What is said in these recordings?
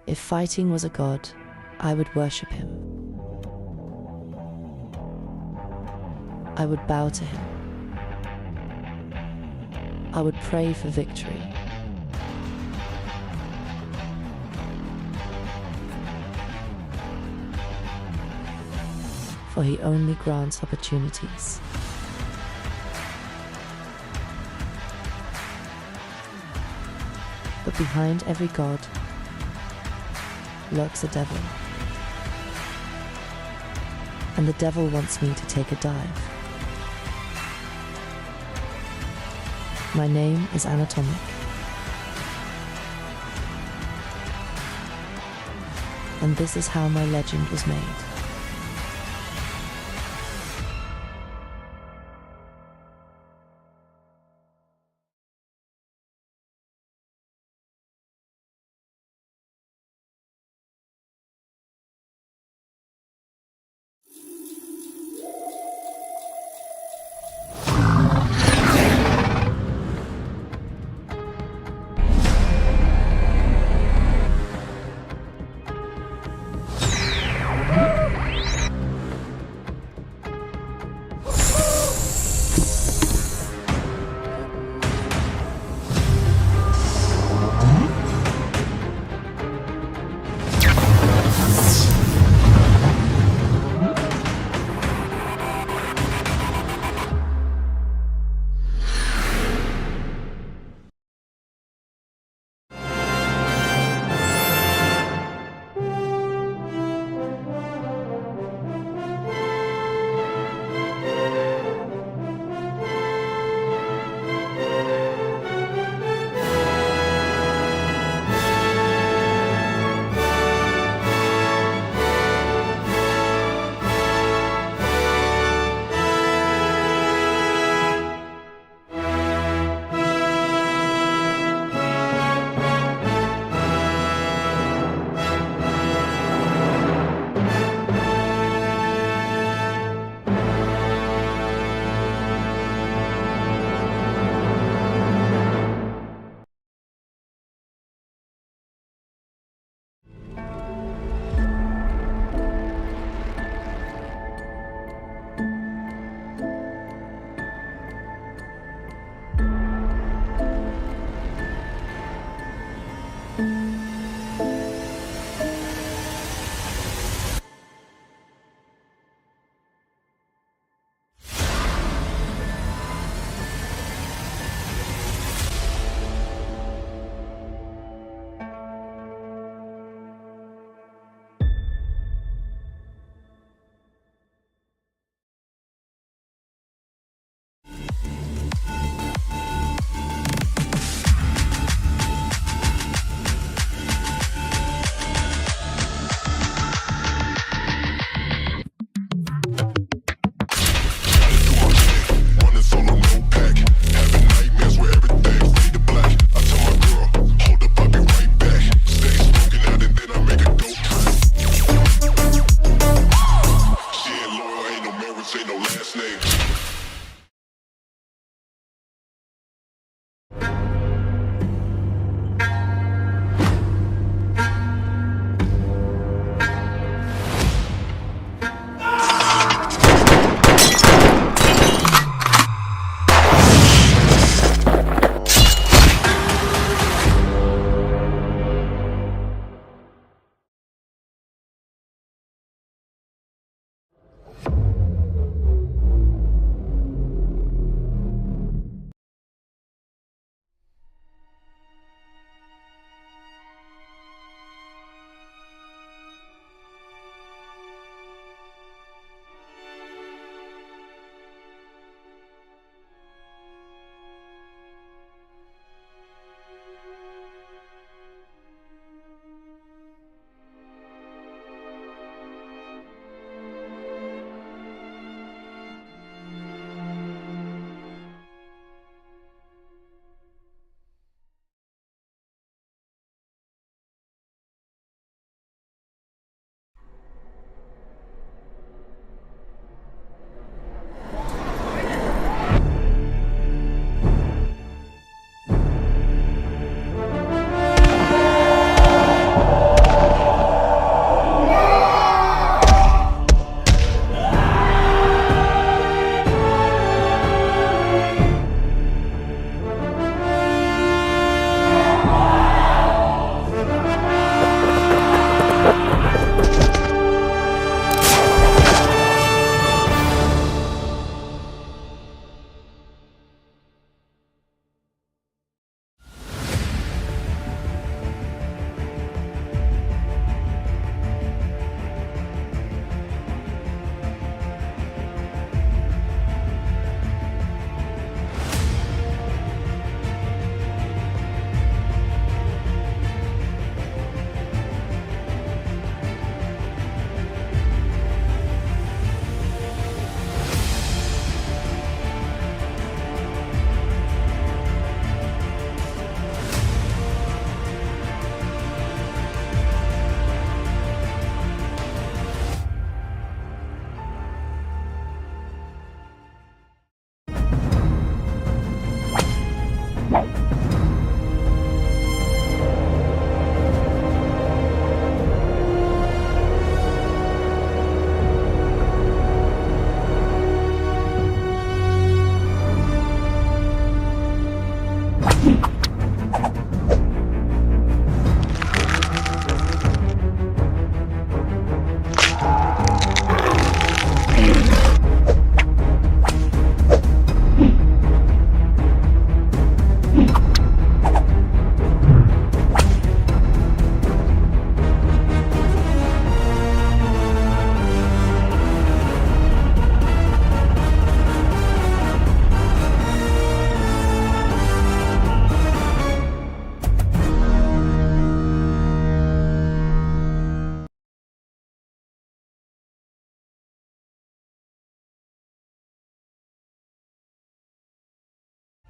If fighting was a god, I would worship him. I would bow to him. I would pray for victory. For he only grants opportunities. But behind every god lurks a devil. And the devil wants me to take a dive. My name is Annatomic. And this is how my legend was made.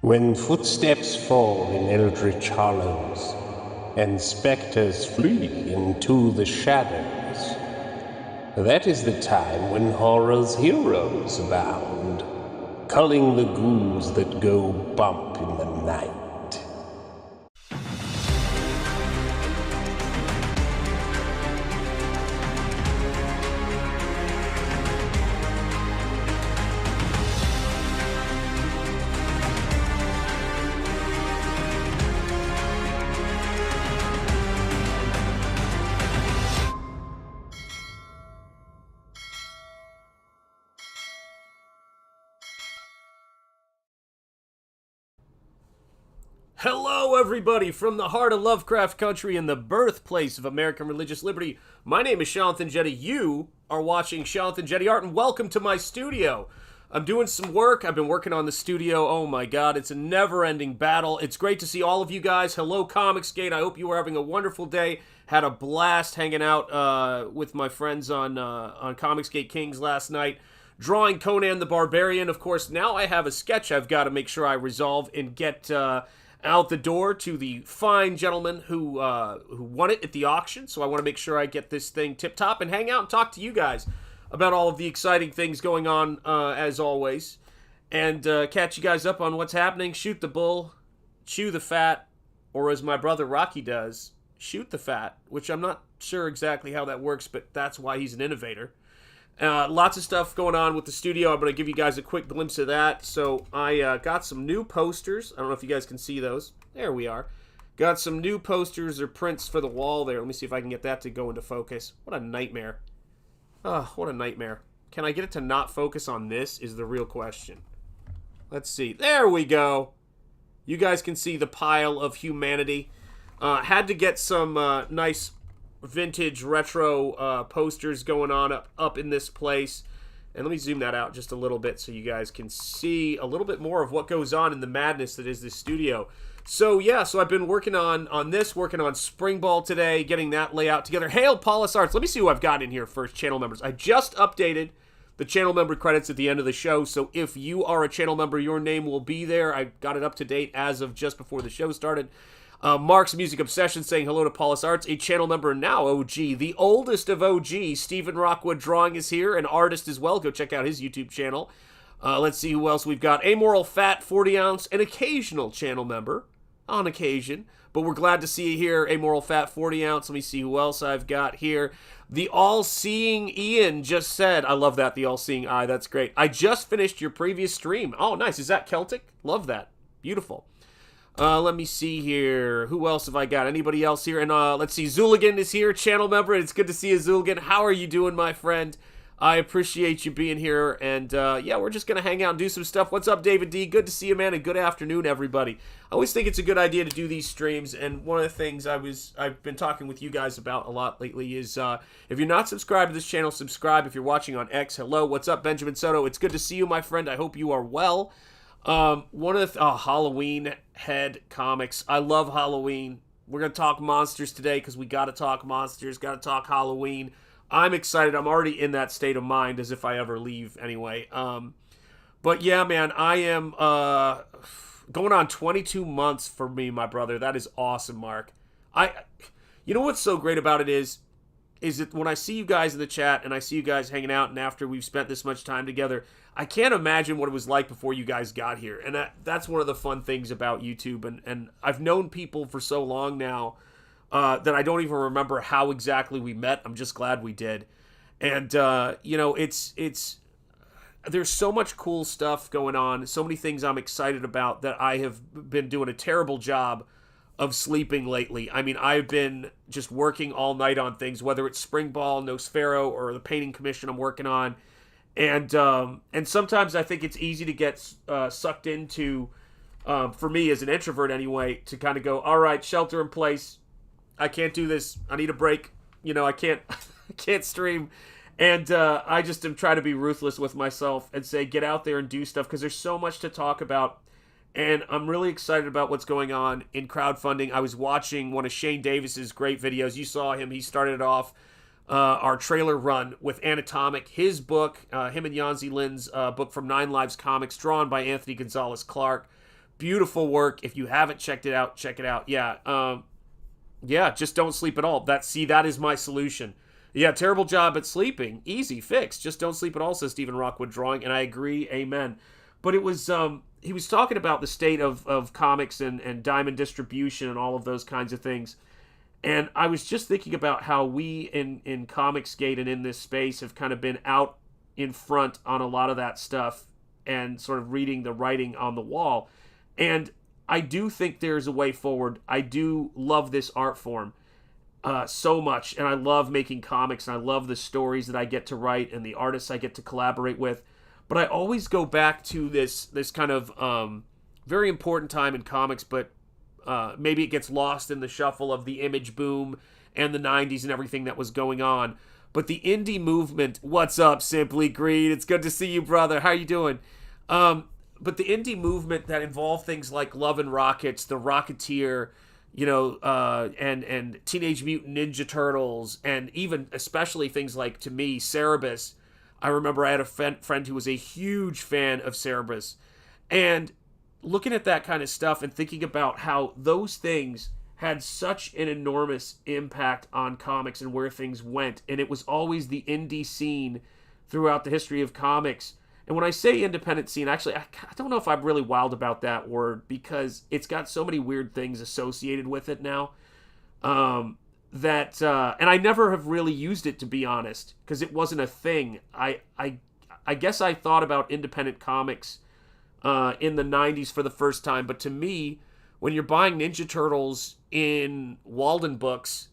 When footsteps fall in eldritch hollows, and spectres flee into the shadows, that is the time when horror's heroes abound, culling the ghouls that go bump in the night. Hello, everybody, from the heart of Lovecraft country and the birthplace of American religious liberty. My name is SHANTH ENJETI. You are watching SHANTH ENJETI Art, and welcome to my studio. I'm doing some work. I've been working on the studio. Oh my God, it's a never-ending battle. It's great to see all of you guys. Hello, Comicsgate. I hope you are having a wonderful day. Had a blast hanging out with my friends on Comicsgate Kings last night. Drawing Conan the Barbarian. Of course, now I have a sketch I've got to make sure I resolve and get out the door to the fine gentleman who won it at the auction. So I want to make sure I get this thing tip-top and hang out and talk to you guys about all of the exciting things going on, as always. And catch you guys up on what's happening. Shoot the bull, chew the fat, or as my brother Rocky does, shoot the fat, which I'm not sure exactly how that works, but that's why he's an innovator. Lots of stuff going on with the studio. I'm going to give you guys a quick glimpse of that. So I got some new posters. I don't know if you guys can see those. There we are. Got some new posters or prints for the wall there. Let me see if I can get that to go into focus. What a nightmare. Oh, what a nightmare. Can I get it to not focus on this is the real question. Let's see. There we go. You guys can see the pile of humanity. Had to get some nice vintage retro posters going on up in this place. And let me zoom that out just a little bit so you guys can see a little bit more of what goes on in the madness that is this studio. So yeah, so I've been working on this, working on SPRINGBALL today, getting that layout together. Hail Paulus Arts. Let me see who I've got in here first. Channel members. I just updated the channel member credits at the end of the show, so if you are a channel member, your name will be there. I got it up to date as of just before the show started. Mark's Music Obsession saying hello to Paulus Arts, a channel member now, OG. The oldest of OG, Stephen Rockwood Drawing is here, an artist as well. Go check out his YouTube channel. Let's see who else we've got. Amoral Fat, 40 ounce, an occasional channel member, on occasion. But we're glad to see you here, Amoral Fat, 40 ounce. Let me see who else I've got here. The All-Seeing Ian just said, I love that, the All-Seeing Eye, that's great. I just finished your previous stream. Oh, nice. Is that Celtic? Love that. Beautiful. Let me see here. Who else have I got? Anybody else here? And let's see. Zooligan is here, channel member. It's good to see you, Zooligan. How are you doing, my friend? I appreciate you being here. And yeah, we're just going to hang out and do some stuff. What's up, David D? Good to see you, man. And good afternoon, everybody. I always think it's a good idea to do these streams. And one of the things I've been talking with you guys about a lot lately is if you're not subscribed to this channel, subscribe. If you're watching on X, hello. What's up, Benjamin Soto? It's good to see you, my friend. I hope you are well. One of the Halloween head comics. I love Halloween. We're going to talk monsters today because we got to talk monsters, got to talk Halloween. I'm excited. I'm already in that state of mind as if I ever leave anyway. But yeah, man, I am going on 22 months for me, my brother. That is awesome, Mark. You know what's so great about it is that when I see you guys in the chat and I see you guys hanging out and after we've spent this much time together, I can't imagine what it was like before you guys got here. And that's one of the fun things about YouTube. And I've known people for so long now that I don't even remember how exactly we met. I'm just glad we did. And, you know, there's so much cool stuff going on. So many things I'm excited about that I have been doing a terrible job of sleeping lately. I mean, I've been just working all night on things, whether it's SPRINGBALL, Nosfero, or the painting commission I'm working on. And sometimes I think it's easy to get sucked into, for me as an introvert anyway, to kind of go, all right, shelter in place. I can't do this. I need a break. You know, I can't stream. And I just am trying to be ruthless with myself and say, get out there and do stuff because there's so much to talk about. And I'm really excited about what's going on in crowdfunding. I was watching one of Shane Davis's great videos. You saw him. He started off our trailer run with Annatomic, his book, him and Yanzi Lin's book from 9 Lives Comics, drawn by Anthony Gonzalez Clark. beautiful work. If you haven't checked it out, check it out. Yeah, just don't sleep at all. That is my solution. Yeah, terrible job at sleeping. Easy fix. Just don't sleep at all, says Stephen Rockwood Drawing, and I agree. Amen. But it was he was talking about the state of comics and diamond distribution and all of those kinds of things. And I was just thinking about how we in Comicsgate and in this space have kind of been out in front on a lot of that stuff and sort of reading the writing on the wall. And I do think there's a way forward. I do love this art form so much, and I love making comics, and I love the stories that I get to write and the artists I get to collaborate with. But I always go back to this kind of very important time in comics, but maybe it gets lost in the shuffle of the image boom and the 90s and everything that was going on. But the indie movement, what's up, Simply Greed? It's good to see you, brother. How you doing? But the indie movement that involved things like Love and Rockets, The Rocketeer, and Teenage Mutant Ninja Turtles, and even especially things like, to me, Cerebus. I remember I had a friend who was a huge fan of Cerebus. And looking at that kind of stuff and thinking about how those things had such an enormous impact on comics and where things went. And it was always the indie scene throughout the history of comics. And when I say independent scene, actually, I don't know if I'm really wild about that word, because it's got so many weird things associated with it now. And I never have really used it, to be honest, because it wasn't a thing. I guess I thought about independent comics in the 90s for the first time, but to me, when you're buying Ninja Turtles in Walden Books,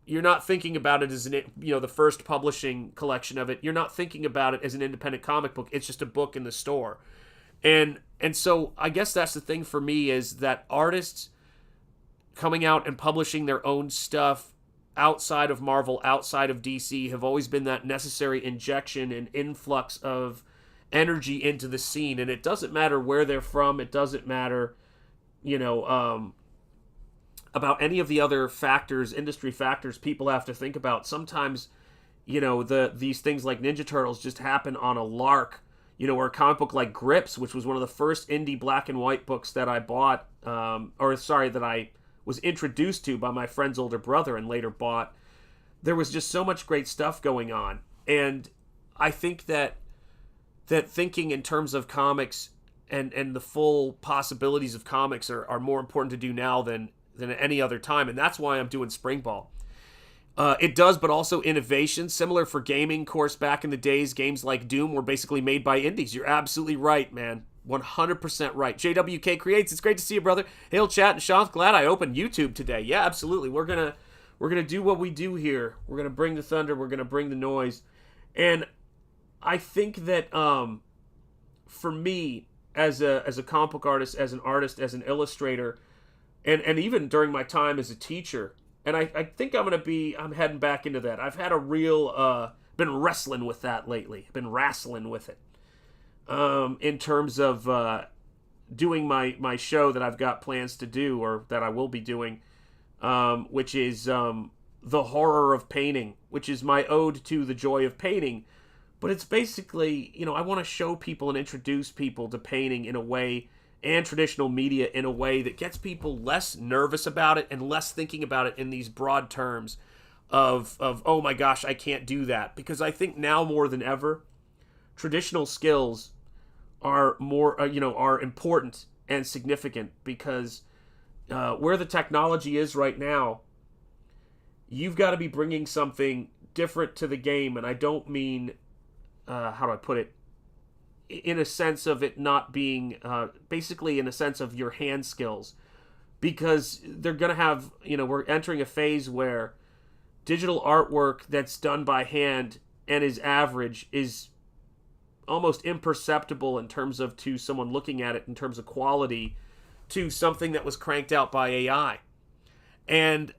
you're not thinking about it as the first publishing collection of it. You're not thinking about it as an independent comic book. It's just a book in the store. And so I guess that's the thing for me, is that artists coming out and publishing their own stuff outside of Marvel, outside of DC, have always been that necessary injection and influx of energy into the scene. And it doesn't matter where they're from. It doesn't matter, about any of the other factors, industry factors people have to think about. Sometimes, these things like Ninja Turtles just happen on a lark, or a comic book like Grips, which was one of the first indie black and white books that I bought, that I was introduced to by my friend's older brother and later bought. There was just so much great stuff going on. And I think that thinking in terms of comics and the full possibilities of comics are more important to do now than at any other time, and that's why I'm doing Springball. It does, but also innovation, similar for gaming. Of course, back in the days, games like Doom were basically made by indies. You're absolutely right, man. 100% right. JWK Creates, it's great to see you, brother. Hail chat, and Shanth, glad I opened YouTube today. Yeah, absolutely. We're gonna do what we do here. We're gonna bring the thunder. We're gonna bring the noise, and I think that for me, as a comic book artist, as an artist, as an illustrator, and even during my time as a teacher, and I think I'm heading back into that. I've had a real, been wrestling with that lately. Been wrestling with it. In terms of doing my show that I've got plans to do, or that I will be doing, which is The Horror of Painting, which is my ode to the joy of painting. But it's basically, I want to show people and introduce people to painting in a way, and traditional media in a way that gets people less nervous about it and less thinking about it in these broad terms of oh my gosh, I can't do that. Because I think now more than ever, traditional skills are more, are important and significant, because where the technology is right now, you've got to be bringing something different to the game. And I don't mean, how do I put it? In a sense of it not being, basically in a sense of your hand skills, because they're going to have, we're entering a phase where digital artwork that's done by hand and is average is almost imperceptible in terms of, to someone looking at it in terms of quality, to something that was cranked out by AI. And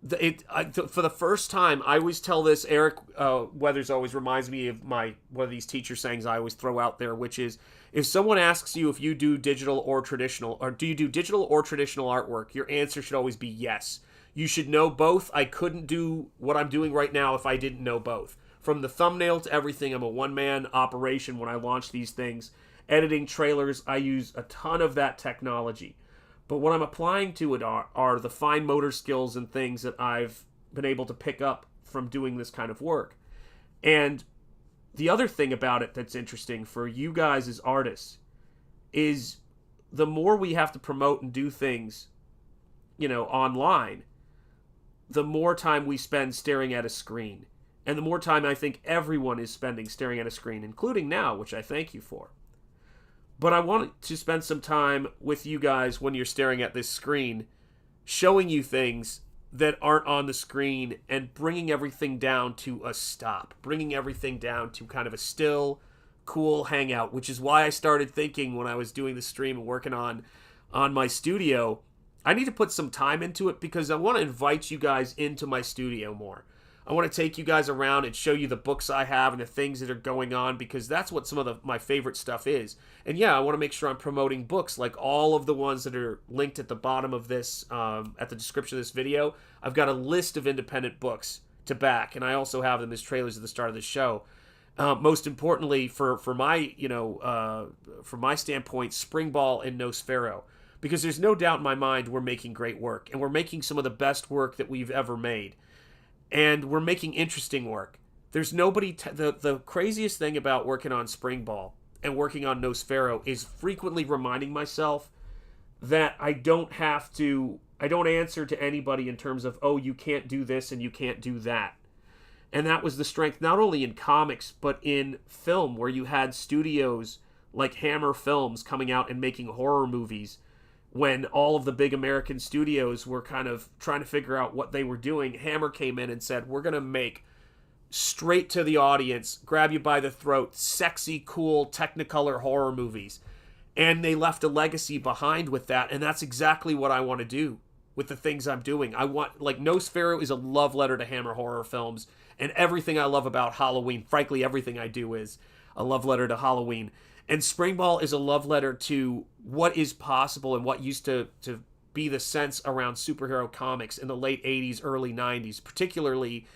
for the first time, I always tell this, Eric Weathers always reminds me of one of these teacher sayings I always throw out there, which is, if someone asks you if you do digital or traditional, or do you do digital or traditional artwork, your answer should always be yes. You should know both. I couldn't do what I'm doing right now if I didn't know both. From the thumbnail to everything, I'm a one-man operation when I launch these things. editing trailers, I use a ton of that technology. But what I'm applying to it are the fine motor skills and things that I've been able to pick up from doing this kind of work. And the other thing about it that's interesting for you guys as artists is the more we have to promote and do things, online, the more time we spend staring at a screen. And the more time I think everyone is spending staring at a screen, including now, which I thank you for. But I want to spend some time with you guys when you're staring at this screen, showing you things that aren't on the screen and bringing everything down to a stop, bringing everything down to kind of a still, cool hangout, which is why I started thinking when I was doing the stream and working on my studio, I need to put some time into it because I want to invite you guys into my studio more. I want to take you guys around and show you the books I have and the things that are going on because that's what some of my favorite stuff is. And yeah, I want to make sure I'm promoting books like all of the ones that are linked at the bottom of this, at the description of this video. I've got a list of independent books to back, and I also have them as trailers at the start of the show. Most importantly, for my standpoint, SPRINGBALL and Nosfero. Because there's no doubt in my mind we're making great work, and we're making some of the best work that we've ever made. And we're making interesting work. There's nobody... the craziest thing about working on SPRINGBALL and working on Nosfero is frequently reminding myself that I don't answer to anybody in terms of, oh, you can't do this and you can't do that. And that was the strength not only in comics, but in film, where you had studios like Hammer Films coming out and making horror movies when all of the big American studios were kind of trying to figure out what they were doing. Hammer came in and said, we're going to make straight to the audience, grab you by the throat, sexy, cool, Technicolor horror movies. And they left a legacy behind with that, and that's exactly what I want to do with the things I'm doing. Nosfero is a love letter to Hammer horror films, and everything I love about Halloween, frankly, everything I do is a love letter to Halloween. And SPRINGBALL is a love letter to what is possible and what used to be the sense around superhero comics in the late 80s, early 90s, particularly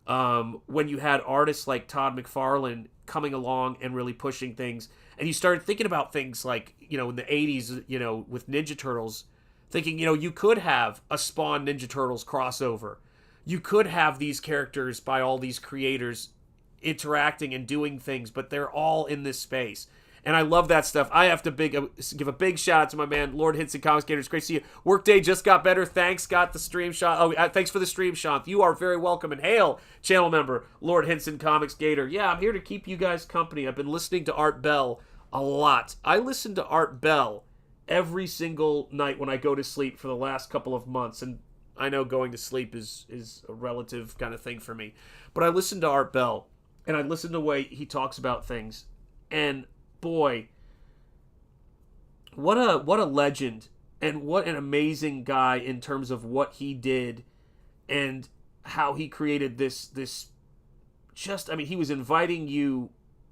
when you had artists like Todd McFarlane coming along and really pushing things. And you started thinking about things like, in the 80s, with Ninja Turtles, thinking, you could have a Spawn Ninja Turtles crossover. You could have these characters by all these creators interacting and doing things, but they're all in this space. And I love that stuff. I have to give a big shout out to my man, Lord Hinson Comics Gator. It's great to see you. Workday just got better. Thanks, got the stream, Sean. Oh, thanks for the stream, Sean. You are very welcome. And hail, channel member, Lord Hinson Comics Gator. Yeah, I'm here to keep you guys company. I've been listening to Art Bell a lot. I listen to Art Bell every single night when I go to sleep for the last couple of months. And I know going to sleep is a relative kind of thing for me. But I listen to Art Bell, and I listen to the way he talks about things. And boy, what a legend, and what an amazing guy in terms of what he did and how he created this he was inviting you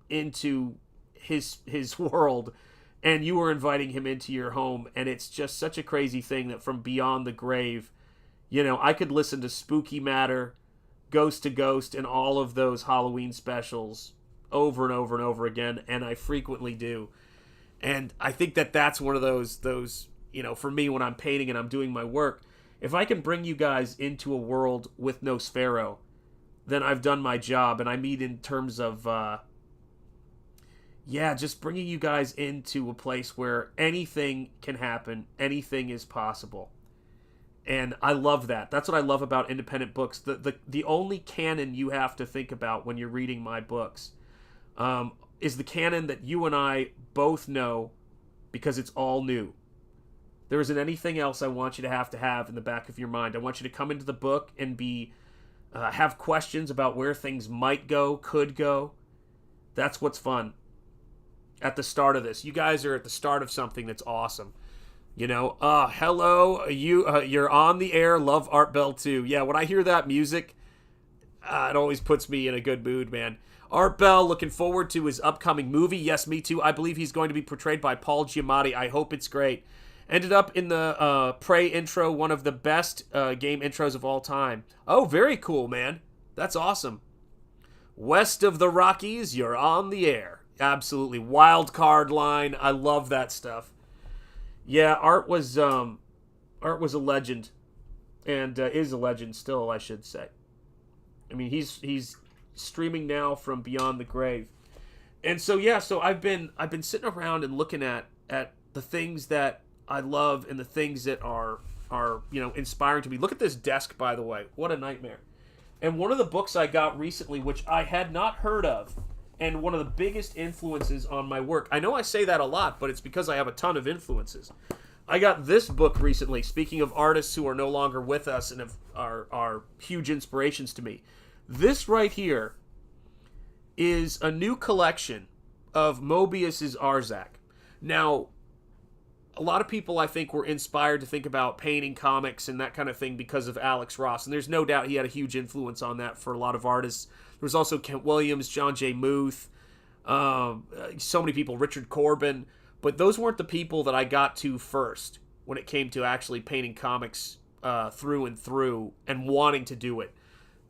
into his world, and you were inviting him into your home, and it's just such a crazy thing that from beyond the grave, I could listen to Spooky Matter, Ghost to Ghost, and all of those Halloween specials over and over and over again, and I frequently do. And I think that's one of those for me when I'm painting and I'm doing my work, if I can bring you guys into a world with Nosfero, then I've done my job. And I mean in terms of just bringing you guys into a place where anything can happen, anything is possible. And I love that. That's what I love about independent books. The only canon you have to think about when you're reading my books is the canon that you and I both know, because it's all new. There isn't anything else I want you to have in the back of your mind. I want you to come into the book and have questions about where things might go, could go. That's what's fun at the start of this. You guys are at the start of something that's awesome. Hello, you're on the air. Love Art Bell too. Yeah, when I hear that music, it always puts me in a good mood, man. Art Bell, looking forward to his upcoming movie. Yes, me too. I believe he's going to be portrayed by Paul Giamatti. I hope it's great. Ended up in the Prey intro, one of the best game intros of all time. Oh, very cool, man. That's awesome. West of the Rockies, you're on the air. Absolutely. Wild card line. I love that stuff. Yeah, Art was a legend, and is a legend still, I should say. I mean, he's streaming now from beyond the grave. And so yeah, so I've been sitting around and looking at the things that I love and the things that are inspiring to me. Look at this desk, by the way. What a nightmare. And one of the books I got recently, which I had not heard of, and one of the biggest influences on my work. I know I say that a lot, but it's because I have a ton of influences. I got this book recently, speaking of artists who are no longer with us and are huge inspirations to me. This right here is a new collection of Mobius's Arzak. Now, a lot of people, I think, were inspired to think about painting comics and that kind of thing because of Alex Ross, and there's no doubt he had a huge influence on that for a lot of artists. There was also Kent Williams, John J. Muth, so many people, Richard Corbin, but those weren't the people that I got to first when it came to actually painting comics through and through and wanting to do it.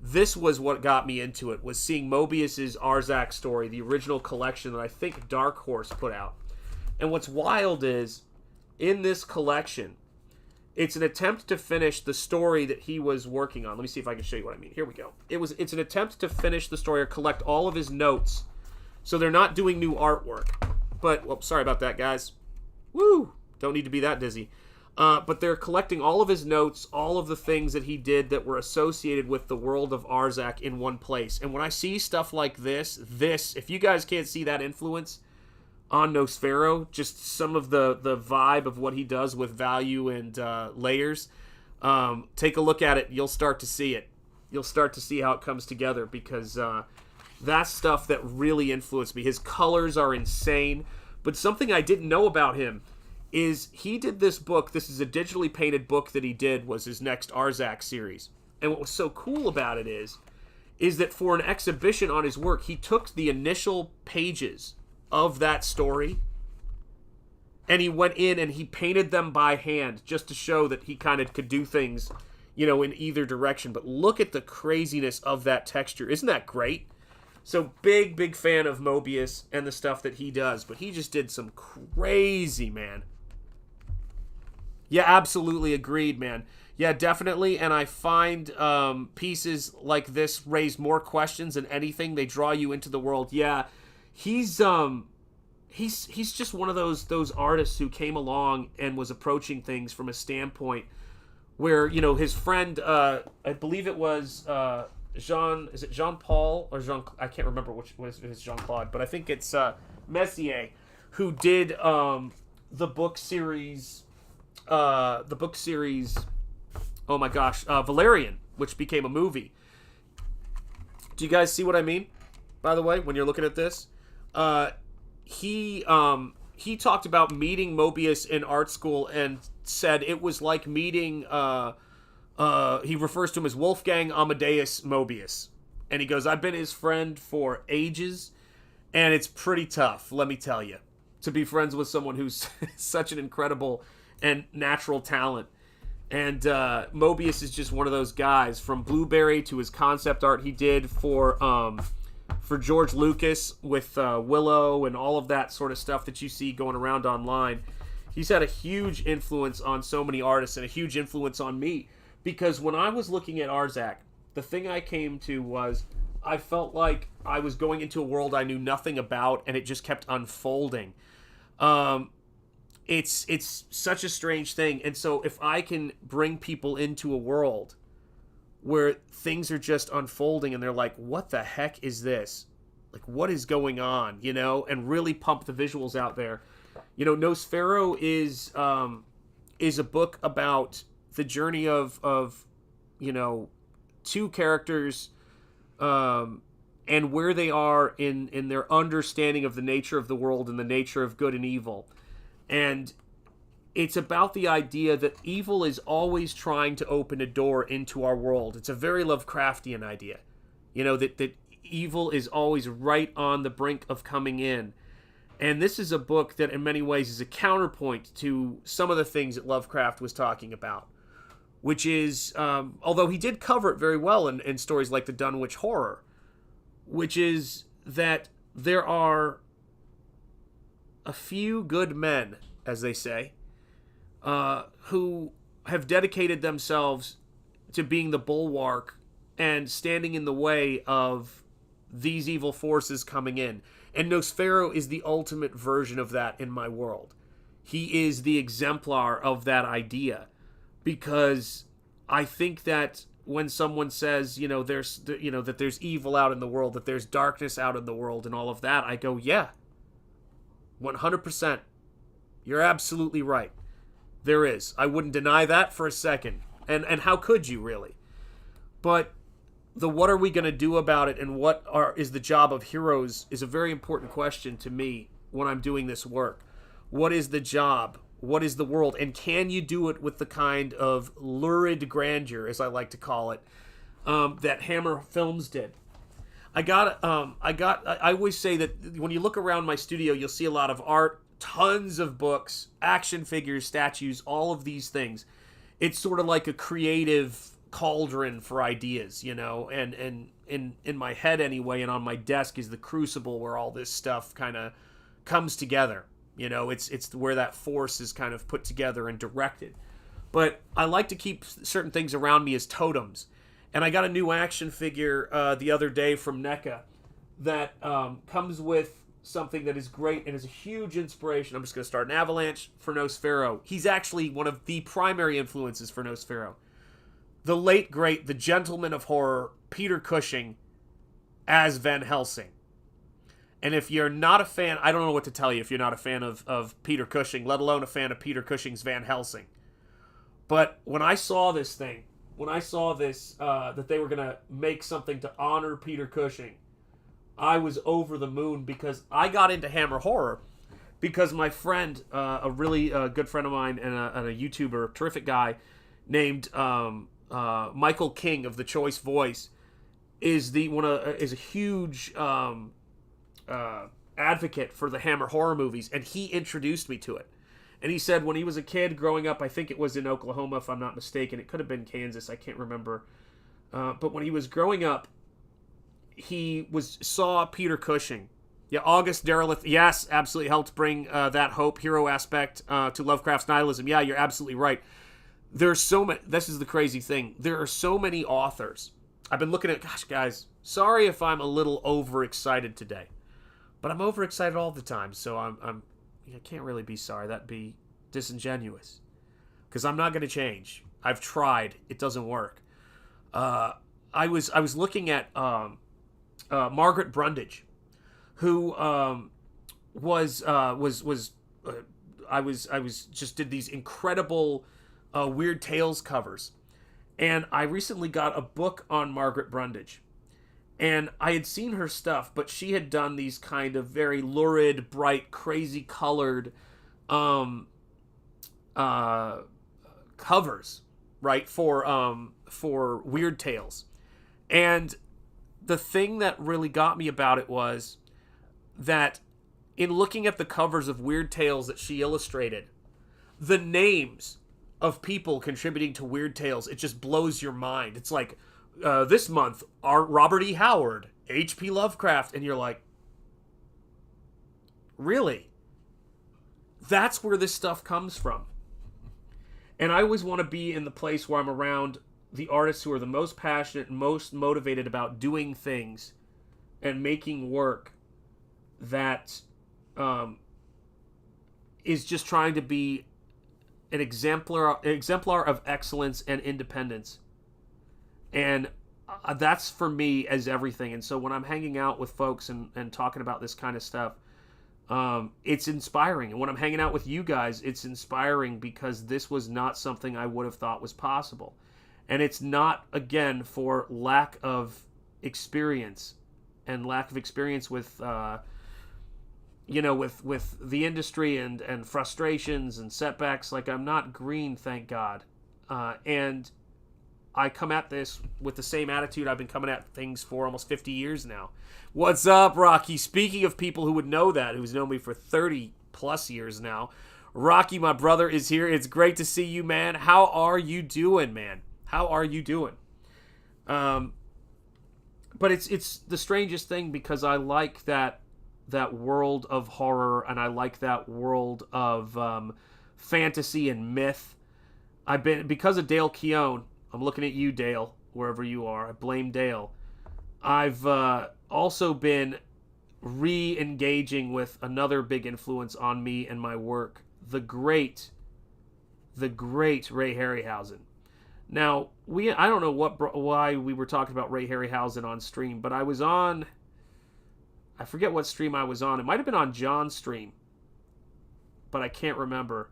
This was what got me into it, was seeing Mobius's Arzak story, the original collection that I think Dark Horse put out. And what's wild is, in this collection, it's an attempt to finish the story that he was working on. Let me see if I can show you what I mean. Here we go. It's an attempt to finish the story or collect all of his notes. So they're not doing new artwork. But, well, sorry about that, guys. Woo! Don't need to be that dizzy. But they're collecting all of his notes, all of the things that he did that were associated with the world of Arzak in one place. And when I see stuff like this, if you guys can't see that influence on Nosfero, just some of the vibe of what he does with value and layers, take a look at it. You'll start to see it. You'll start to see how it comes together, because that's stuff that really influenced me. His colors are insane. But something I didn't know about him is he did this book. This is a digitally painted book that he did, was his next Arzak series. And what was so cool about it is that for an exhibition on his work, he took the initial pages of that story and he went in and he painted them by hand just to show that he kind of could do things, in either direction. But look at the craziness of that texture. Isn't that great? So big fan of Mobius and the stuff that he does, but he just did some crazy, man. Yeah, absolutely agreed, man. Yeah, definitely. And I find pieces like this raise more questions than anything. They draw you into the world. Yeah, he's just one of those artists who came along and was approaching things from a standpoint where, his friend, I believe it was Jean-Paul or Jean, I can't remember which was his Jean-Claude, but I think it's Messier, who did the book series, oh my gosh, Valerian, which became a movie. Do you guys see what I mean, by the way, when you're looking at this? He talked about meeting Mobius in art school and said it was like meeting, he refers to him as Wolfgang Amadeus Mobius. And he goes, I've been his friend for ages, and it's pretty tough, let me tell you, to be friends with someone who's such an incredible and natural talent. And Mobius is just one of those guys, from Blueberry to his concept art he did for George Lucas with Willow and all of that sort of stuff that you see going around online. He's had a huge influence on so many artists and a huge influence on me, because when I was looking at Arzak, the thing I came to was I felt like I was going into a world I knew nothing about, and it just kept unfolding. It's such a strange thing. And so if I can bring people into a world where things are just unfolding and they're like, what the heck is this? Like, what is going on, and really pump the visuals out there. Nosfero is a book about the journey of two characters and where they are in their understanding of the nature of the world and the nature of good and evil. And it's about the idea that evil is always trying to open a door into our world. It's a very Lovecraftian idea, that evil is always right on the brink of coming in. And this is a book that in many ways is a counterpoint to some of the things that Lovecraft was talking about, which is, although he did cover it very well in stories like the Dunwich Horror, which is that there are a few good men, as they say, who have dedicated themselves to being the bulwark and standing in the way of these evil forces coming in. And Nosfero is the ultimate version of that in my world. He is the exemplar of that idea, because I think that when someone says, that there's evil out in the world, that there's darkness out in the world and all of that, I go, yeah, 100%. You're absolutely right. There is. I wouldn't deny that for a second. And how could you, really? But the what are we going to do about it and is the job of heroes is a very important question to me when I'm doing this work. What is the job? What is the world? And can you do it with the kind of lurid grandeur, as I like to call it, that Hammer Films did? I always say that when you look around my studio, you'll see a lot of art, tons of books, action figures, statues, all of these things. It's sort of like a creative cauldron for ideas, and in my head anyway, and on my desk is the crucible where all this stuff kind of comes together. It's where that force is kind of put together and directed. But I like to keep certain things around me as totems. And I got a new action figure the other day from NECA that comes with something that is great and is a huge inspiration. I'm just going to start an avalanche for Nosfero. He's actually one of the primary influences for Nosfero. The late, great, the gentleman of horror, Peter Cushing as Van Helsing. And if you're not a fan, I don't know what to tell you if you're not a fan of Peter Cushing, let alone a fan of Peter Cushing's Van Helsing. But when I saw this thing, that they were going to make something to honor Peter Cushing, I was over the moon, because I got into Hammer Horror because my friend, a really good friend of mine and a YouTuber, a terrific guy named Michael King of The Choice Voice, is a huge advocate for the Hammer Horror movies, and he introduced me to it. And he said when he was a kid growing up, I think it was in Oklahoma if I'm not mistaken, it could have been Kansas, I can't remember, but when he was growing up, he saw Peter Cushing. Yeah, August Derleth, yes, absolutely helped bring that hope, hero aspect to Lovecraft's nihilism. Yeah, you're absolutely right. There's so many, this is the crazy thing, there are so many authors. I've been looking at, gosh, guys, sorry if I'm a little overexcited today. But I'm overexcited all the time, so I can't really be sorry. That'd be disingenuous, because I'm not going to change. I've tried; it doesn't work. I was looking at Margaret Brundage, who just did these incredible Weird Tales covers, and I recently got a book on Margaret Brundage. And I had seen her stuff, but she had done these kind of very lurid, bright, crazy colored covers, right, for Weird Tales. And the thing that really got me about it was that in looking at the covers of Weird Tales that she illustrated, the names of people contributing to Weird Tales, it just blows your mind. It's like, this month, Robert E. Howard, H.P. Lovecraft, and you're like, really? That's where this stuff comes from. And I always want to be in the place where I'm around the artists who are the most passionate and most motivated about doing things and making work that is just trying to be an exemplar of excellence and independence. And that's for me as everything. And so when I'm hanging out with folks and talking about this kind of stuff, it's inspiring. And when I'm hanging out with you guys, it's inspiring, because this was not something I would have thought was possible. And it's not, again, for lack of experience and lack of experience with, with the industry and frustrations and setbacks. Like, I'm not green, thank God. And I come at this with the same attitude I've been coming at things for almost 50 years now. What's up, Rocky? Speaking of people who would know that, who's known me for 30 plus years now, Rocky, my brother, is here. It's great to see you, man. How are you doing, man? How are you doing? But it's the strangest thing, because I like that world of horror, and I like that world of fantasy and myth. I've been, because of Dale Keown, I'm looking at you, Dale, wherever you are. I blame Dale. I've also been re-engaging with another big influence on me and my work, the great Ray Harryhausen. Now, I don't know why we were talking about Ray Harryhausen on stream, but I forget what stream I was on. It might have been on John's stream, but I can't remember.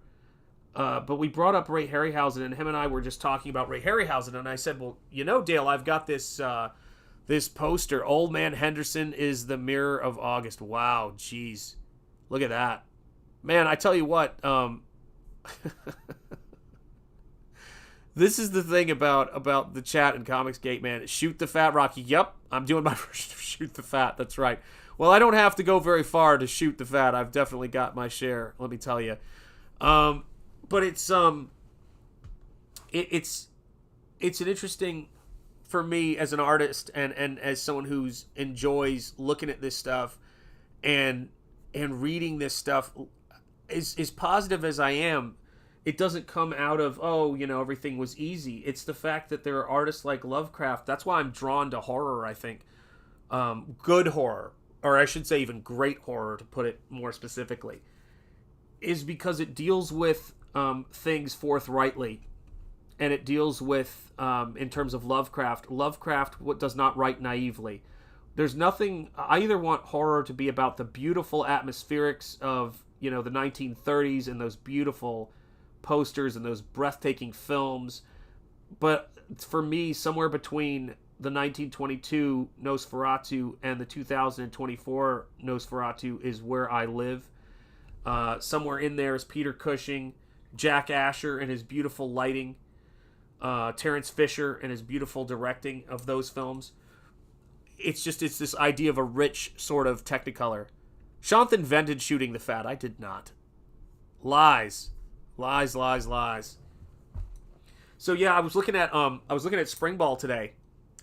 But we brought up Ray Harryhausen, and him and I were just talking about Ray Harryhausen, and I said, well, Dale, I've got this poster. Old Man Henderson is the Mirror of August. Wow, jeez. Look at that. Man, I tell you what, this is the thing about the chat and Comicsgate, man. Shoot the Fat, Rocky. Yep, I'm doing my version of Shoot the Fat. That's right. Well, I don't have to go very far to shoot the fat. I've definitely got my share, let me tell you. But it's an interesting, for me as an artist and as someone who's enjoys looking at this stuff and reading this stuff, as positive as I am, it doesn't come out of, everything was easy. It's the fact that there are artists like Lovecraft. That's why I'm drawn to horror, I think. Good horror, or I should say even great horror, to put it more specifically, is because it deals with things forthrightly. And it deals with, in terms of Lovecraft does not write naively. There's nothing, I either want horror to be about the beautiful atmospherics of, the 1930s and those beautiful posters and those breathtaking films. But for me, somewhere between the 1922 Nosferatu and the 2024 Nosferatu is where I live. Somewhere in there is Peter Cushing, Jack Asher and his beautiful lighting, Terrence Fisher and his beautiful directing of those films. It's this idea of a rich sort of Technicolor. Shanth invented shooting the fat. I did not. Lies. So yeah, I was looking at SPRINGBALL today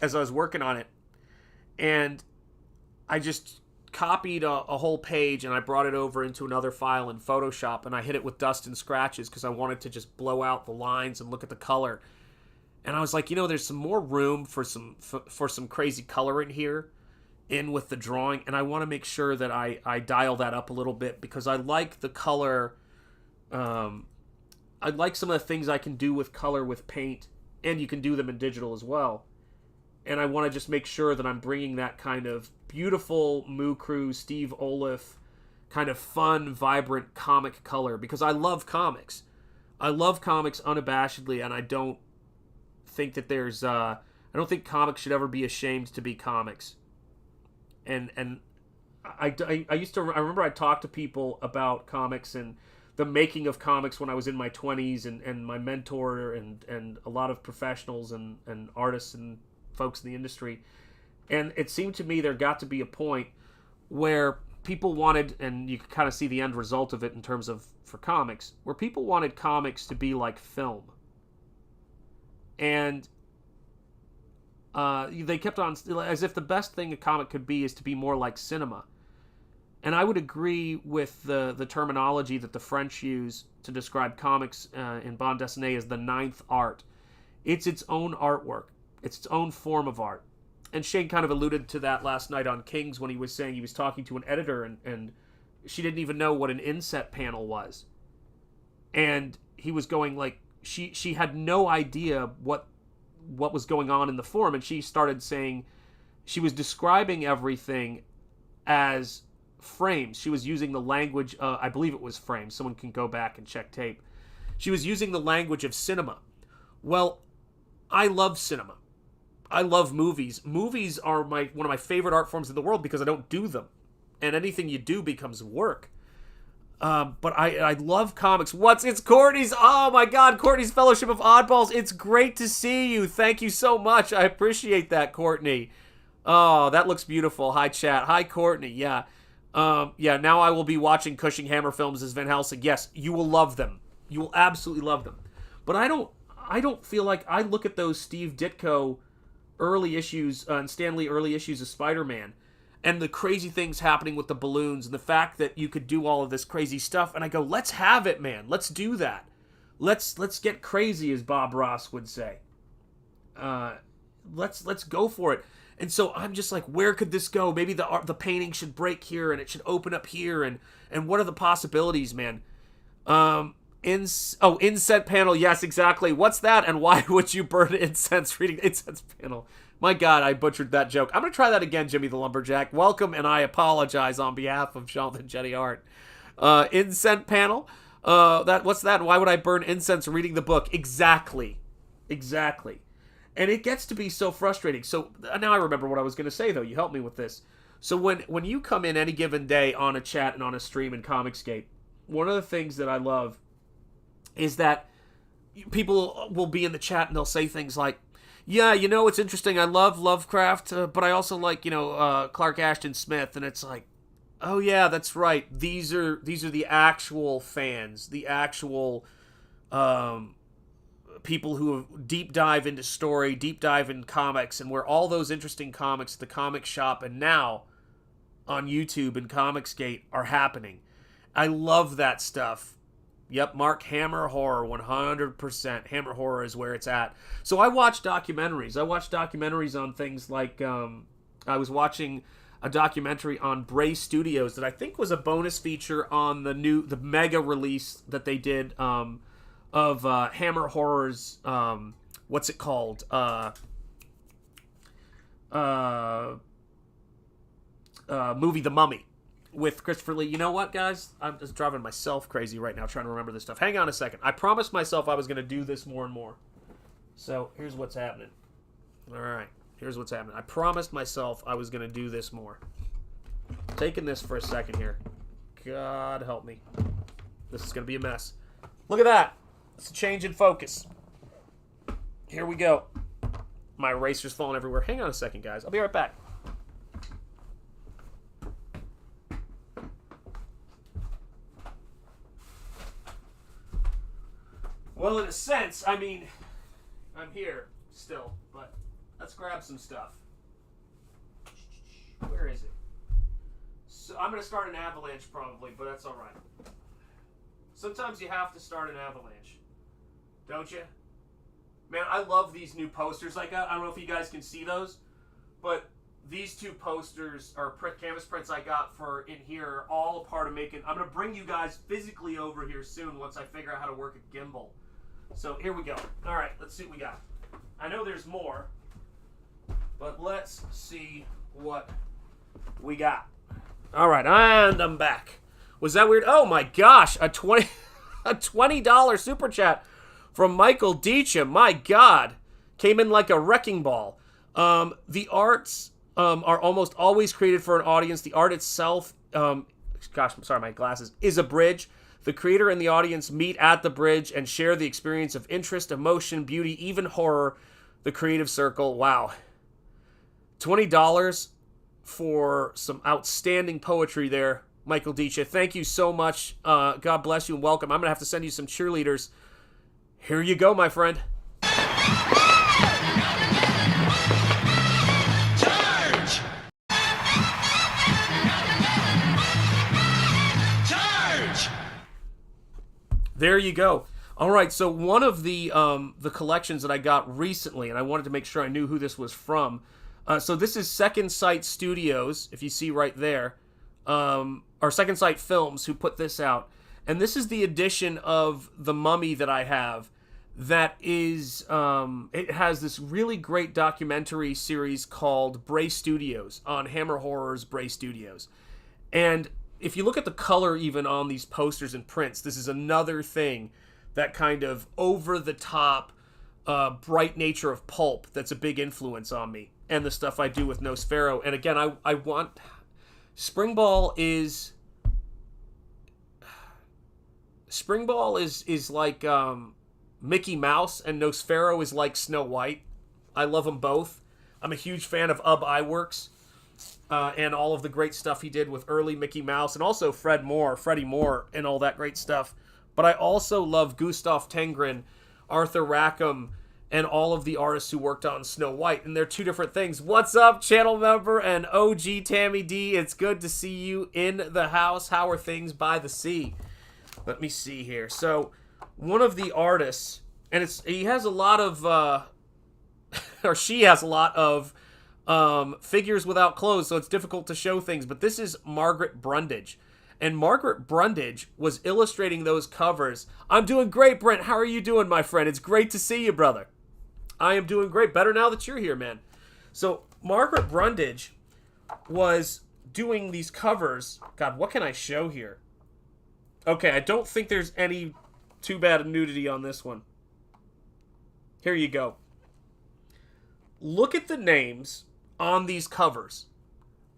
as I was working on it, and I just copied a whole page and I brought it over into another file in Photoshop, and I hit it with dust and scratches because I wanted to just blow out the lines and look at the color. And I was like, there's some more room for some crazy color in here, in with the drawing, and I want to make sure that I dial that up a little bit because I like the color. I like some of the things I can do with color with paint, and you can do them in digital as well. And I want to just make sure that I'm bringing that kind of beautiful Moo Crew, Steve Oliff, kind of fun, vibrant comic color, because I love comics. I love comics unabashedly, and I don't think that there's I don't think comics should ever be ashamed to be comics. And I remember I talked to people about comics and the making of comics when I was in my 20s, and my mentor and a lot of professionals and artists and folks in the industry. And it seemed to me there got to be a point where people wanted, and you could kind of see the end result of it in terms of for comics, where people wanted comics to be like film. And they kept on, as if the best thing a comic could be is to be more like cinema. And I would agree with the terminology that the French use to describe comics in bande dessinée as the ninth art. It's its own artwork. It's its own form of art. And Shane kind of alluded to that last night on Kings when he was saying he was talking to an editor and she didn't even know what an inset panel was. And he was going like, she had no idea what was going on in the form, and she started saying she was describing everything as frames. She was using the language, I believe it was frames. Someone can go back and check tape. She was using the language of cinema. Well, I love cinema. I love movies. Movies are one of my favorite art forms in the world because I don't do them. And anything you do becomes work. But I love comics. It's Courtney's, oh my God, Courtney's Fellowship of Oddballs. It's great to see you. Thank you so much. I appreciate that, Courtney. Oh, that looks beautiful. Hi, chat. Hi, Courtney. Yeah. Now I will be watching Cushing Hammer films as Van Helsing. Yes, you will love them. You will absolutely love them. But I don't feel like I look at those Steve Ditko early issues and Stan Lee early issues of Spider-Man, and the crazy things happening with the balloons and the fact that you could do all of this crazy stuff. And I go, let's have it, man. Let's do that. Let's get crazy, as Bob Ross would say. Let's go for it. And so I'm just like, where could this go? Maybe the painting should break here and it should open up here. And what are the possibilities, man? Incense panel. Yes, exactly. What's that? And why would you burn incense reading the incense panel? My God, I butchered that joke. I'm going to try that again, Jimmy the Lumberjack. Welcome, and I apologize on behalf of Shanth Enjeti Art. Incense panel. What's that? Why would I burn incense reading the book? Exactly. And it gets to be so frustrating. So now I remember what I was going to say, though. You helped me with this. So when you come in any given day on a chat and on a stream in Comicsgate, one of the things that I love is that people will be in the chat and they'll say things like, yeah, it's interesting. I love Lovecraft, but I also like, Clark Ashton Smith. And it's like, oh yeah, that's right. These are the actual fans, the actual people who deep dive into story, deep dive in comics, and where all those interesting comics at the comic shop and now on YouTube and Comicsgate are happening. I love that stuff. Yep, Mark, Hammer Horror, 100%. Hammer Horror is where it's at. So I watch documentaries. I watch documentaries on things like, I was watching a documentary on Bray Studios that I think was a bonus feature on the mega release that they did of Hammer Horror's, what's it called? Movie The Mummy. With Christopher Lee. You know what, guys? I'm just driving myself crazy right now trying to remember this stuff. Hang on a second. I promised myself I was going to do this more and more. So, here's what's happening. Alright, here's what's happening. I promised myself I was going to do this more. Taking this for a second here. God help me. This is going to be a mess. Look at that. It's a change in focus. Here we go. My eraser's falling everywhere. Hang on a second, guys. I'll be right back. Well, in a sense, I mean, I'm here still, but let's grab some stuff. Where is it? So I'm going to start an avalanche probably, but that's all right. Sometimes you have to start an avalanche, don't you? Man, I love these new posters I got. I don't know if you guys can see those, but these two posters are canvas prints I got for in here are all a part of making. I'm going to bring you guys physically over here soon once I figure out how to work a gimbal. So here we go. All right, let's see what we got. I know there's more, but let's see what we got. All right, and I'm back. Was that weird? Oh my gosh, a $20 super chat from Michael Deacham. My God, came in like a wrecking ball. The arts are almost always created for an audience. The art itself, gosh, I'm sorry, my glasses, is a bridge. The creator and the audience meet at the bridge and share the experience of interest, emotion, beauty, even horror. The creative circle. Wow. $20 for some outstanding poetry there, Michael Deitcha. Thank you so much. God bless you and welcome. I'm going to have to send you some cheerleaders. Here you go, my friend. There you go. All right, so one of the collections that I got recently, and I wanted to make sure I knew who this was from. So this is Second Sight Studios, if you see right there, or Second Sight Films, who put this out. And this is the edition of The Mummy that I have that is, it has this really great documentary series called Bray Studios, on Hammer Horror's Bray Studios. And if you look at the color even on these posters and prints, this is another thing, that kind of over-the-top, bright nature of pulp that's a big influence on me, and the stuff I do with Nosfero. And again, I want... Springball is like Mickey Mouse, and Nosfero is like Snow White. I love them both. I'm a huge fan of Ub Iwerks. And all of the great stuff he did with early Mickey Mouse, and also Freddie Moore, and all that great stuff. But I also love Gustav Tenggren, Arthur Rackham, and all of the artists who worked on Snow White, and they're two different things. What's up, channel member and OG Tammy D? It's good to see you in the house. How are things by the sea? Let me see here. So, one of the artists, and he has a lot of, or she has a lot of figures without clothes, so it's difficult to show things, but this is Margaret Brundage. And Margaret Brundage was illustrating those covers. I'm doing great, Brent. How are you doing, my friend? It's great to see you, brother. I am doing great. Better now that you're here, man. So, Margaret Brundage was doing these covers. God, what can I show here? Okay, I don't think there's any too bad nudity on this one. Here you go. Look at the names on these covers.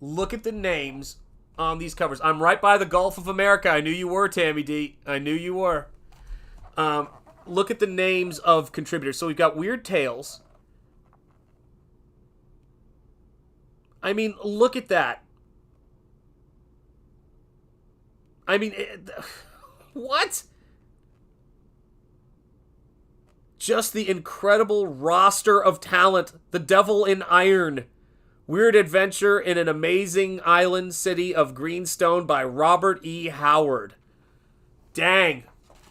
Look at the names on these covers. I'm right by the Gulf of America. I knew you were, Tammy D. I knew you were. Look at the names of contributors. So we've got Weird Tales. I mean, look at that. I mean, what? Just the incredible roster of talent. The Devil in Iron. Weird Adventure in an Amazing Island City of Greenstone by Robert E. Howard. Dang.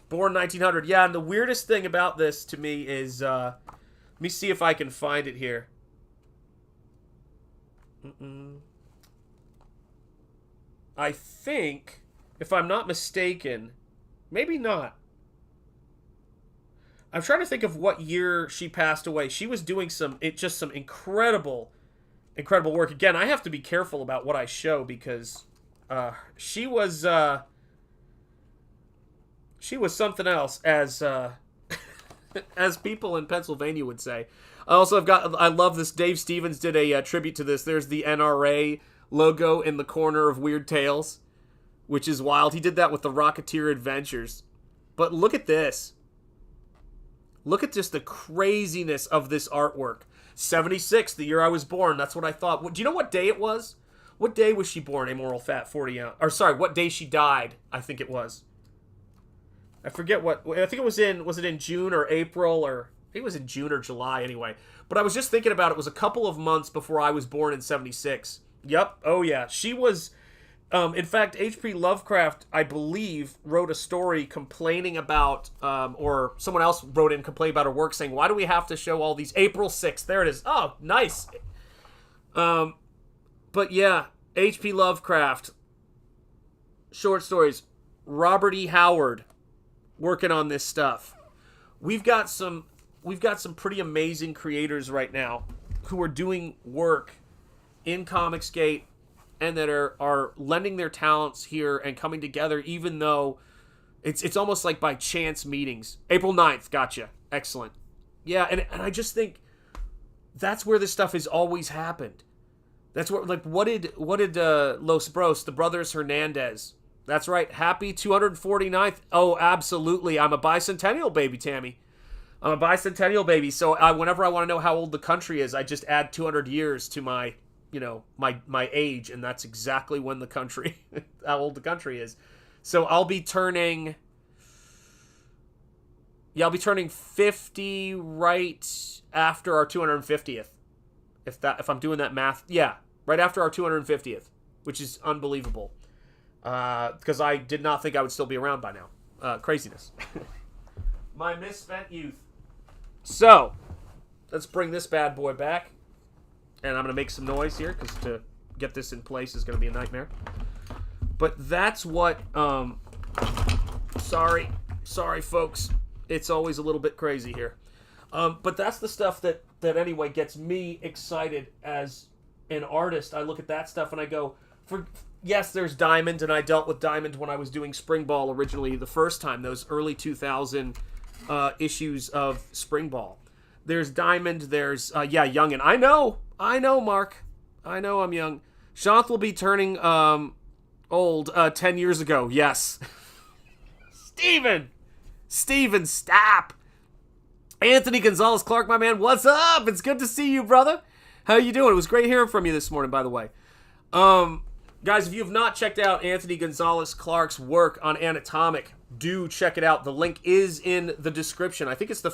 Born 1900. Yeah, and the weirdest thing about this to me is, let me see if I can find it here. I think, if I'm not mistaken, maybe not. I'm trying to think of what year she passed away. She was doing some incredible work. Again, I have to be careful about what I show because she was something else, as as people in Pennsylvania would say. I love this. Dave Stevens did a tribute to this. There's the NRA logo in the corner of Weird Tales, which is wild. He did that with the Rocketeer Adventures. But look at this. Look at just the craziness of this artwork. 76, the year I was born. That's what I thought. Do you know what day it was? What day was she born, Amoral Fat 40 ounce? Or sorry, what day she died, I think it was. I forget what, I think it was in June or April, or I think it was in June or July anyway. But I was just thinking about it. It was a couple of months before I was born in 76. Yep, oh yeah. She was, in fact, H.P. Lovecraft, I believe, wrote a story complaining about, or someone else wrote in complaining about her work, saying, why do we have to show all these? April 6th, there it is. Oh, nice. But yeah, H.P. Lovecraft, short stories, Robert E. Howard, working on this stuff. We've got some pretty amazing creators right now who are doing work in Comicsgate and that are lending their talents here and coming together, even though it's almost like by chance meetings. April 9th, gotcha. Excellent. Yeah, and I just think that's where this stuff has always happened. That's what, like, what did Los Bros, the brothers Hernandez, that's right, happy 249th. Oh, absolutely. I'm a bicentennial baby, Tammy. I'm a bicentennial baby, so whenever I want to know how old the country is, I just add 200 years to my, my age, and that's exactly when the country, how old the country is. So I'll be turning 50 right after our 250th. If I'm doing that math, yeah, right after our 250th, which is unbelievable. Because I did not think I would still be around by now. Craziness. My misspent youth. So, let's bring this bad boy back. And I'm going to make some noise here, because to get this in place is going to be a nightmare. But that's what, sorry folks. It's always a little bit crazy here. But that's the stuff that anyway gets me excited as an artist. I look at that stuff and I go, yes, there's Diamond, and I dealt with Diamond when I was doing Springball originally the first time, those early 2000 issues of Springball. There's Diamond, there's, Youngin. I know, Mark. I know I'm young. Shanth will be turning old 10 years ago, yes. Steven, stop. Anthony Gonzalez Clark, my man, what's up? It's good to see you, brother. How you doing? It was great hearing from you this morning, by the way. Guys, if you have not checked out Anthony Gonzalez Clark's work on Annatomic, do check it out. The link is in the description. I think it's the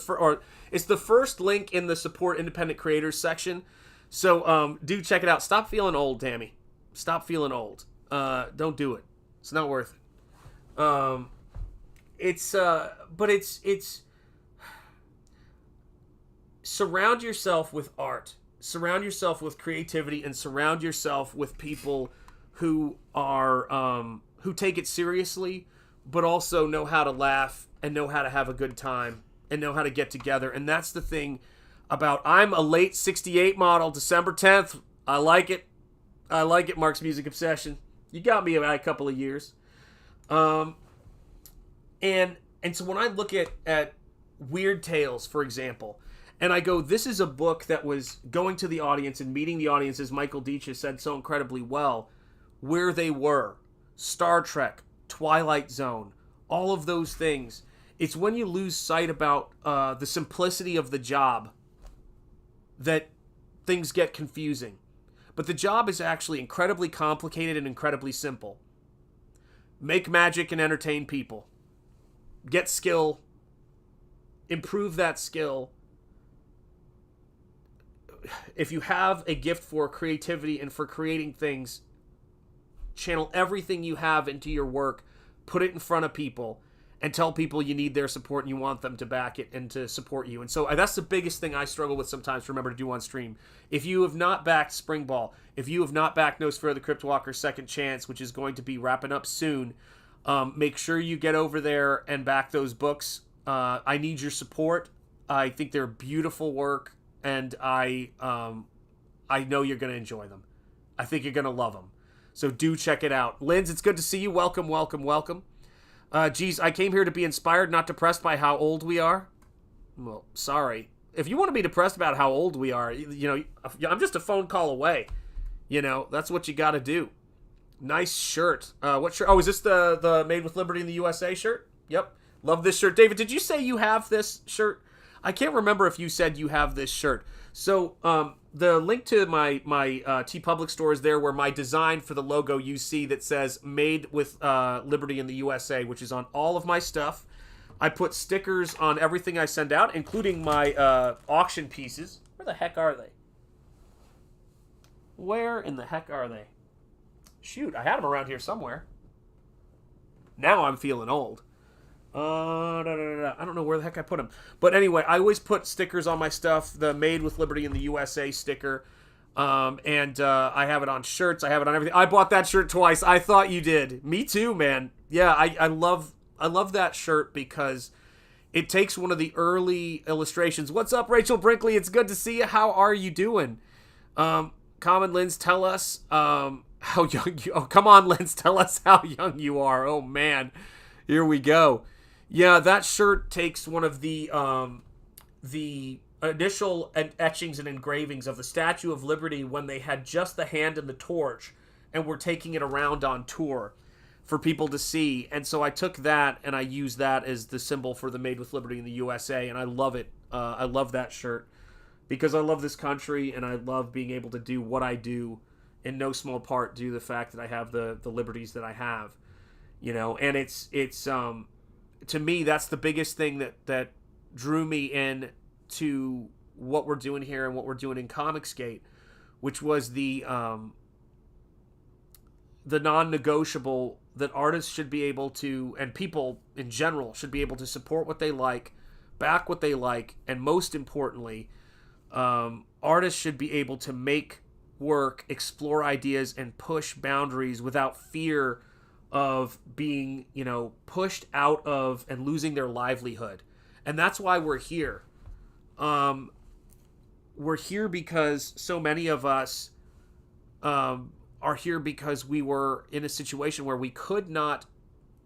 first link in the support independent creators section. So do check it out. Stop feeling old, Tammy. Stop feeling old. Don't do it. It's not worth it. It's surround yourself with art. Surround yourself with creativity, and surround yourself with people who are who take it seriously, but also know how to laugh and know how to have a good time and know how to get together. And that's the thing about, I'm a late 68 model, December 10th. I like it. I like it, Mark's Music Obsession. You got me about a couple of years. And so when I look at Weird Tales, for example, and I go, this is a book that was going to the audience and meeting the audience, as Michael Deitch has said so incredibly well, where they were. Star Trek, Twilight Zone, all of those things. It's when you lose sight about the simplicity of the job that things get confusing. But the job is actually incredibly complicated and incredibly simple. Make magic and entertain people. Get skill. Improve that skill. If you have a gift for creativity and for creating things, channel everything you have into your work, put it in front of people, and tell people you need their support and you want them to back it and to support you. And so that's the biggest thing I struggle with sometimes to remember to do on stream. If you have not backed Springball, if you have not backed Nosfero the Crypt Walker's Second Chance, which is going to be wrapping up soon, make sure you get over there and back those books. I need your support. I think they're beautiful work, and I know you're going to enjoy them. I think you're going to love them. So do check it out. Linz, it's good to see you. Welcome, welcome, welcome. Geez, I came here to be inspired, not depressed by how old we are. Well, sorry. If you want to be depressed about how old we are, I'm just a phone call away. That's what you got to do. Nice shirt. What shirt? Oh, is this the Made with Liberty in the USA shirt? Yep. Love this shirt. David, did you say you have this shirt? I can't remember if you said you have this shirt. So, the link to my TeePublic store is there, where my design for the logo you see that says Made with Liberty in the USA, which is on all of my stuff. I put stickers on everything I send out, including my auction pieces. Where the heck are they? Where in the heck are they? Shoot, I had them around here somewhere. Now I'm feeling old. I don't know where the heck I put them. But anyway, I always put stickers on my stuff. The Made with Liberty in the USA sticker. And I have it on shirts. I have it on everything. I bought that shirt twice. I thought you did. Me too, man. Yeah, I love that shirt because it takes one of the early illustrations. What's up, Rachel Brinkley? It's good to see you. How are you doing? Common Linz, tell us how young you... Oh, come on, Linz. Tell us how young you are. Oh, man. Here we go. Yeah, that shirt takes one of the initial etchings and engravings of the Statue of Liberty when they had just the hand and the torch and were taking it around on tour for people to see. And so I took that and I used that as the symbol for the Made with Liberty in the USA, and I love it. I love that shirt because I love this country and I love being able to do what I do, in no small part due to the fact that I have the liberties that I have. And it's to me, that's the biggest thing that drew me in to what we're doing here and what we're doing in Comicsgate, which was the non-negotiable that artists should be able to, and people in general should be able to support what they like, back what they like, and most importantly, artists should be able to make work, explore ideas, and push boundaries without fear of being, pushed out of and losing their livelihood. And that's why we're here. We're here because so many of us are here because we were in a situation where we could not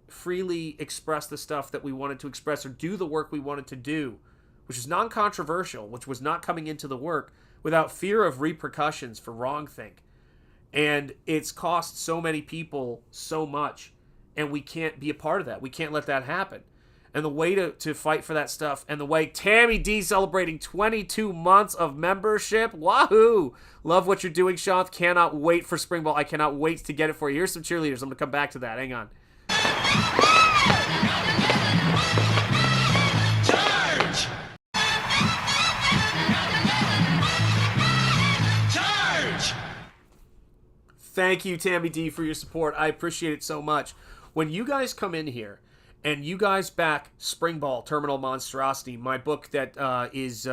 freely express the stuff that we wanted to express or do the work we wanted to do, which is non-controversial, which was not coming into the work, without fear of repercussions for wrongthink. And it's cost so many people so much, and we can't be a part of that. We can't let that happen. and the way to fight for that stuff, and the way Tammy D celebrating 22 months of membership. Wahoo! Love what you're doing, Shanth. Cannot wait for Spring Ball. I cannot wait to get it for you. Here's some cheerleaders. I'm going to come back to that. Hang on. Charge! Charge! Thank you, Tammy D, for your support. I appreciate it so much. When you guys come in here and you guys back Spring Ball, Terminal Monstrosity, my book that is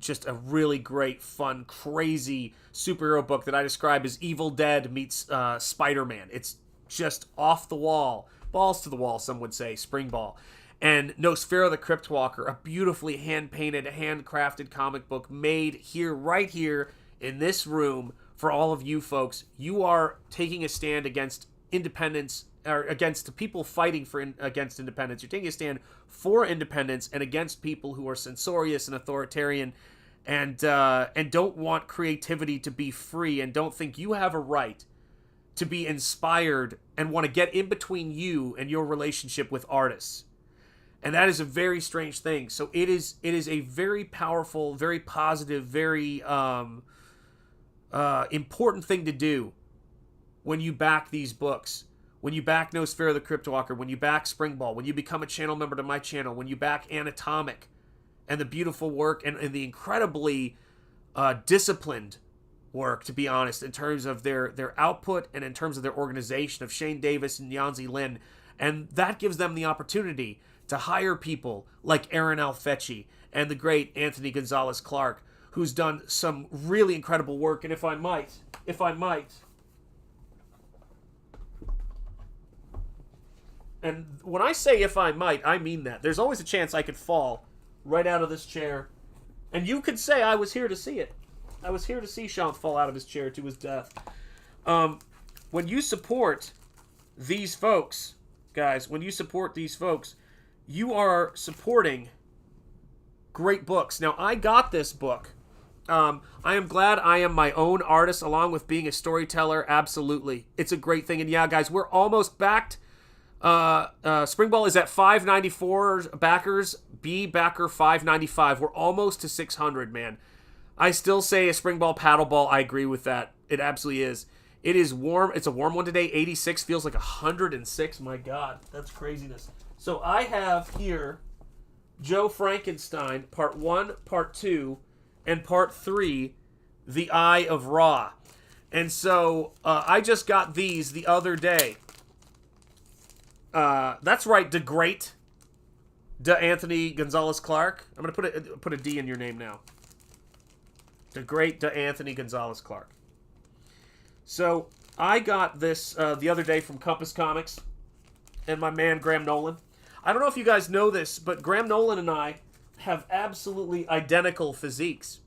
just a really great, fun, crazy superhero book that I describe as Evil Dead meets Spider-Man. It's just off the wall, balls to the wall, some would say, Spring Ball. And Nosfero the Crypt Walker, a beautifully hand-painted, handcrafted comic book made here, right here, in this room for all of you folks. You are taking a stand against independence, or against the people fighting for against independence. You're taking a stand for independence and against people who are censorious and authoritarian and don't want creativity to be free and don't think you have a right to be inspired and want to get in between you and your relationship with artists. And that is a very strange thing. So it is a very powerful, very positive, very important thing to do when you back these books. When you back Nosfero the Crypt Walker, when you back Spring Ball, when you become a channel member to my channel, when you back Annatomic and the beautiful work and the incredibly disciplined work, to be honest, in terms of their output and in terms of their organization of Shane Davis and Yanzi Lin. And that gives them the opportunity to hire people like Aaron Alfecci and the great Anthony Gonzalez Clark, who's done some really incredible work. And if I might, and when I say if I might, I mean that. There's always a chance I could fall right out of this chair. And you could say I was here to see it. I was here to see Shanth fall out of his chair to his death. When you support these folks, guys, when you support these folks, you are supporting great books. Now, I got this book. I am glad I am my own artist along with being a storyteller. Absolutely. It's a great thing. And yeah, guys, we're almost backed. Spring Ball is at 594 backers. B backer 595. We're almost to 600, man. I still say a Spring Ball paddle ball. I agree with that. It absolutely is. It is warm. It's a warm one today. 86 feels like 106. My God, that's craziness. So I have here Joe Frankenstein, Part 1, Part 2, and Part 3, The Eye of Ra. And so I just got these the other day. That's right, the great Anthony Gonzalez Clark. I'm gonna put a D in your name now. The great Anthony Gonzalez Clark. So I got this the other day from Compass Comics and my man Graham Nolan. I don't know if you guys know this, but Graham Nolan and I have absolutely identical physiques.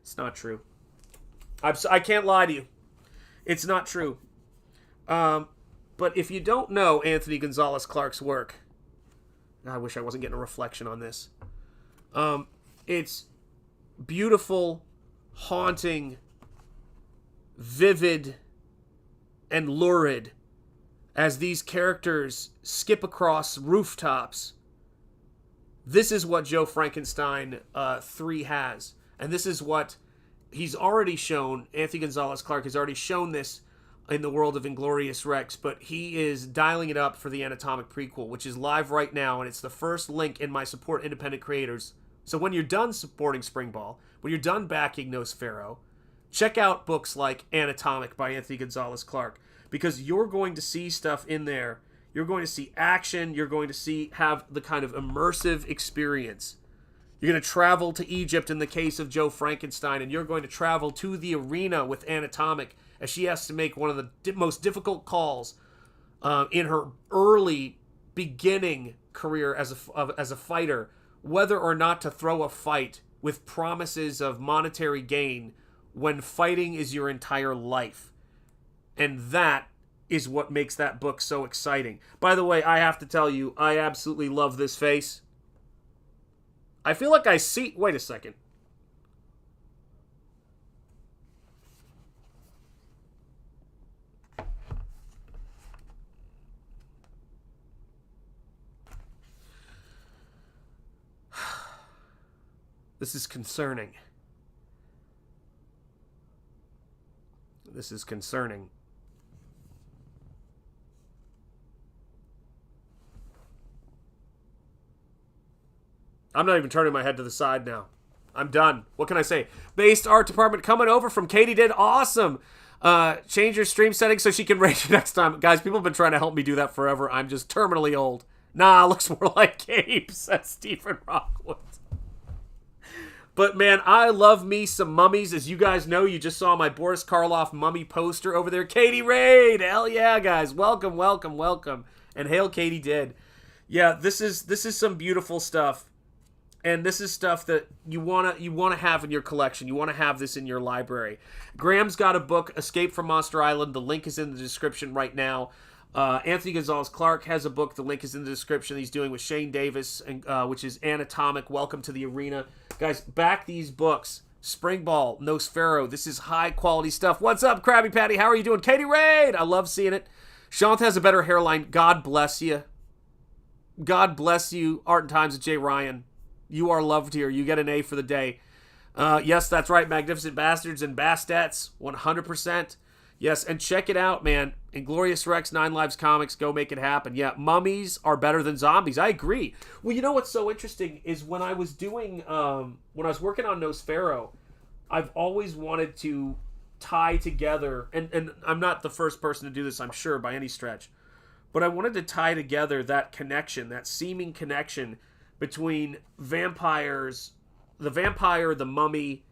It's not true. I can't lie to you. It's not true. But if you don't know Anthony Gonzalez Clark's work, I wish I wasn't getting a reflection on this. It's beautiful, haunting, vivid, and lurid as these characters skip across rooftops. This is what Joe Frankenstein 3 has. And this is what he's already shown. Anthony Gonzalez Clark has already shown this in the world of Inglorious Rex, but he is dialing it up for the Annatomic prequel, which is live right now, and it's the first link in my Support Independent Creators. So when you're done supporting Spring Ball, when you're done backing Nosfero, check out books like Annatomic by Anthony Gonzalez Clark, because you're going to see stuff in there. You're going to see action. You're going to have the kind of immersive experience. You're going to travel to Egypt in the case of Joe Frankenstein, and you're going to travel to the arena with Annatomic as she has to make one of the most difficult calls in her early beginning career as a fighter, whether or not to throw a fight with promises of monetary gain when fighting is your entire life. And that is what makes that book so exciting. By the way, I have to tell you, I absolutely love this face. I feel like I see... Wait a second. This is concerning. This is concerning. I'm not even turning my head to the side now. I'm done. What can I say? Based art department coming over from Katie did. Awesome. Change your stream settings so she can rate you next time. Guys, people have been trying to help me do that forever. I'm just terminally old. Nah, looks more like Cape, says Stephen Rockwood. But man, I love me some mummies. As you guys know, you just saw my Boris Karloff mummy poster over there. Katie Raid! Hell yeah, guys. Welcome, welcome, welcome. And hail Katie did. Yeah, this is some beautiful stuff. And this is stuff that you wanna have in your collection. You want to have this in your library. Graham's got a book, Escape from Monster Island. The link is in the description right now. Anthony Gonzalez-Clark has a book. The link is in the description. He's doing with Shane Davis, which is Annatomic. Welcome to the Arena. Guys, back these books. Springball, Nosfero. This is high-quality stuff. What's up, Krabby Patty? How are you doing? Katie Raid! I love seeing it. Shanth has a better hairline. God bless you. God bless you, Art and Times of Jay Ryan. You are loved here. You get an A for the day. Yes, that's right. Magnificent Bastards and Bastats. 100%. Yes, and check it out, man. Inglorious Rex, 9 Lives Comics. Go make it happen. Yeah, mummies are better than zombies. I agree. Well, you know what's so interesting is when I was doing, when I was working on Nosfero, I've always wanted to tie together, and I'm not the first person to do this, I'm sure, by any stretch, but I wanted to tie together that connection, that seeming connection between vampires, the vampire, the mummy,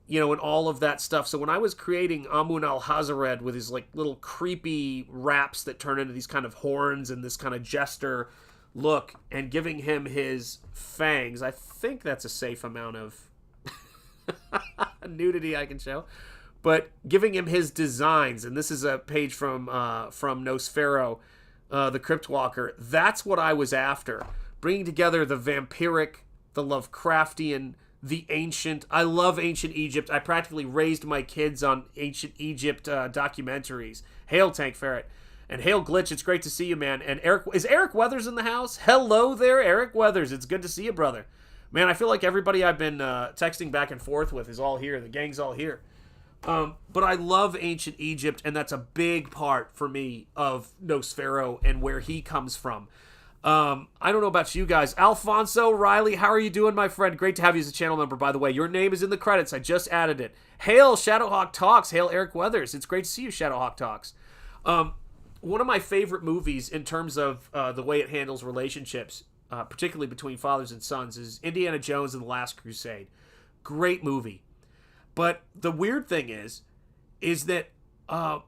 you know, and all of that stuff. So when I was creating Amun al-Hazared with his like little creepy raps that turn into these kind of horns and this kind of jester look, and giving him his fangs, I think that's a safe amount of nudity I can show. But giving him his designs, and this is a page from Nosfero, the Crypt Walker. That's what I was after. Bringing together the vampiric, the Lovecraftian, the ancient. I love ancient Egypt. I practically raised my kids on ancient Egypt documentaries. Hail Tank Ferret. And hail Glitch, it's great to see you, man. And is Eric Weathers in the house? Hello there, Eric Weathers. It's good to see you, brother. Man, I feel like everybody I've been texting back and forth with is all here. The gang's all here. But I love ancient Egypt, and that's a big part for me of Nosfero and where he comes from. I don't know about you guys. Alfonso Riley, how are you doing, my friend? Great to have you as a channel member, by the way. Your name is in the credits. I just added it. Hail Shadowhawk Talks. Hail Eric Weathers. It's great to see you, Shadowhawk Talks. One of my favorite movies in terms of the way it handles relationships, particularly between fathers and sons, is Indiana Jones and the Last Crusade. Great movie. But the weird thing is that one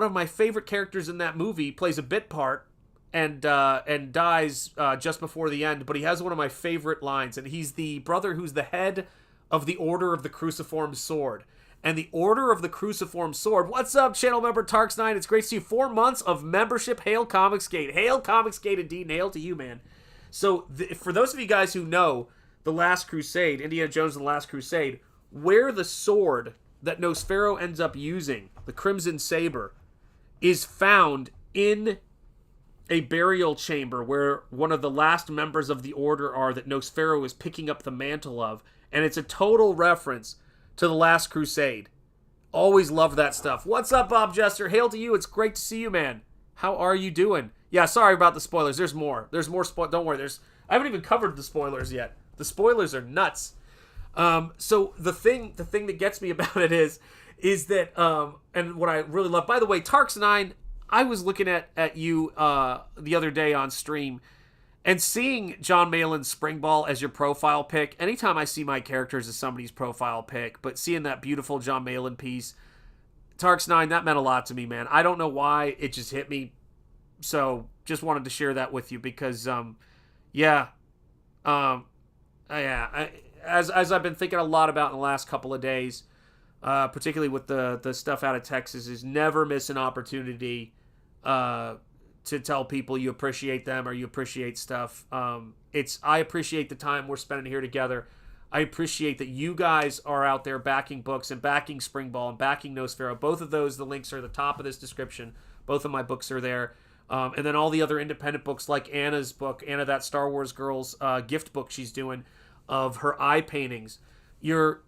of my favorite characters in that movie plays a bit part and dies just before the end. But he has one of my favorite lines, and he's the brother who's the head of the Order of the Cruciform Sword. And the Order of the Cruciform Sword. What's up, channel member Tarks9? It's great to see you. 4 months of membership. Hail Comicsgate. Hail Comicsgate indeed. And hail to you, man. So for those of you guys who know The Last Crusade, Indiana Jones and the Last Crusade, where the sword that Nosfero ends up using, the Crimson Saber, is found in a burial chamber where one of the last members of the Order are that Nosfero is picking up the mantle of. And it's a total reference to the Last Crusade. Always love that stuff. What's up, Bob Jester? Hail to you. It's great to see you, man. How are you doing? Yeah, sorry about the spoilers. There's more. There's more Don't worry. I haven't even covered the spoilers yet. The spoilers are nuts. So the thing that gets me about it is that, and what I really love, by the way, Tarks9, I was looking at you the other day on stream, and seeing John Malin's Springball as your profile pic. Anytime I see my characters as somebody's profile pic, but seeing that beautiful John Malin piece, Tarks9, that meant a lot to me, man. I don't know why, it just hit me. So just wanted to share that with you because, as I've been thinking a lot about in the last couple of days, particularly with the stuff out of Texas, is never miss an opportunity to tell people you appreciate them or you appreciate stuff. I appreciate the time we're spending here together. I appreciate that you guys are out there backing books and backing Springball and backing Nosfero. Both of those, the links are at the top of this description. Both of my books are there. And then all the other independent books like Anna's book, Anna That Star Wars Girl's gift book she's doing. of her eye paintings. You're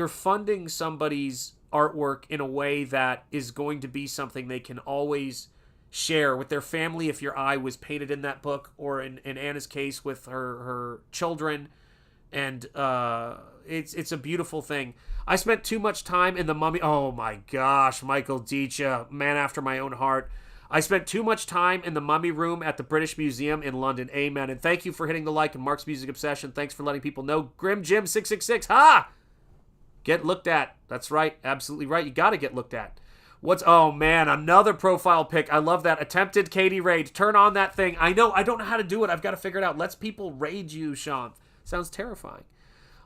funding somebody's artwork in a way that is going to be something they can always share with their family if your eye was painted in that book, or in Anna's case with her children. And it's a beautiful thing. I spent too much time in the Mummy. Oh my gosh, Michael Dietja, man after my own heart. I spent too much time in the Mummy Room at the British Museum in London. Amen. And thank you for hitting the like and Mark's Music Obsession. Thanks for letting people know. Grim Jim 666. Ha! Get looked at. That's right. Absolutely right. You got to get looked at. Oh man, another profile pic. I love that. Attempted Katie raid. Turn on that thing. I know. I don't know how to do it. I've got to figure it out. Let's people raid you, Sean. Sounds terrifying.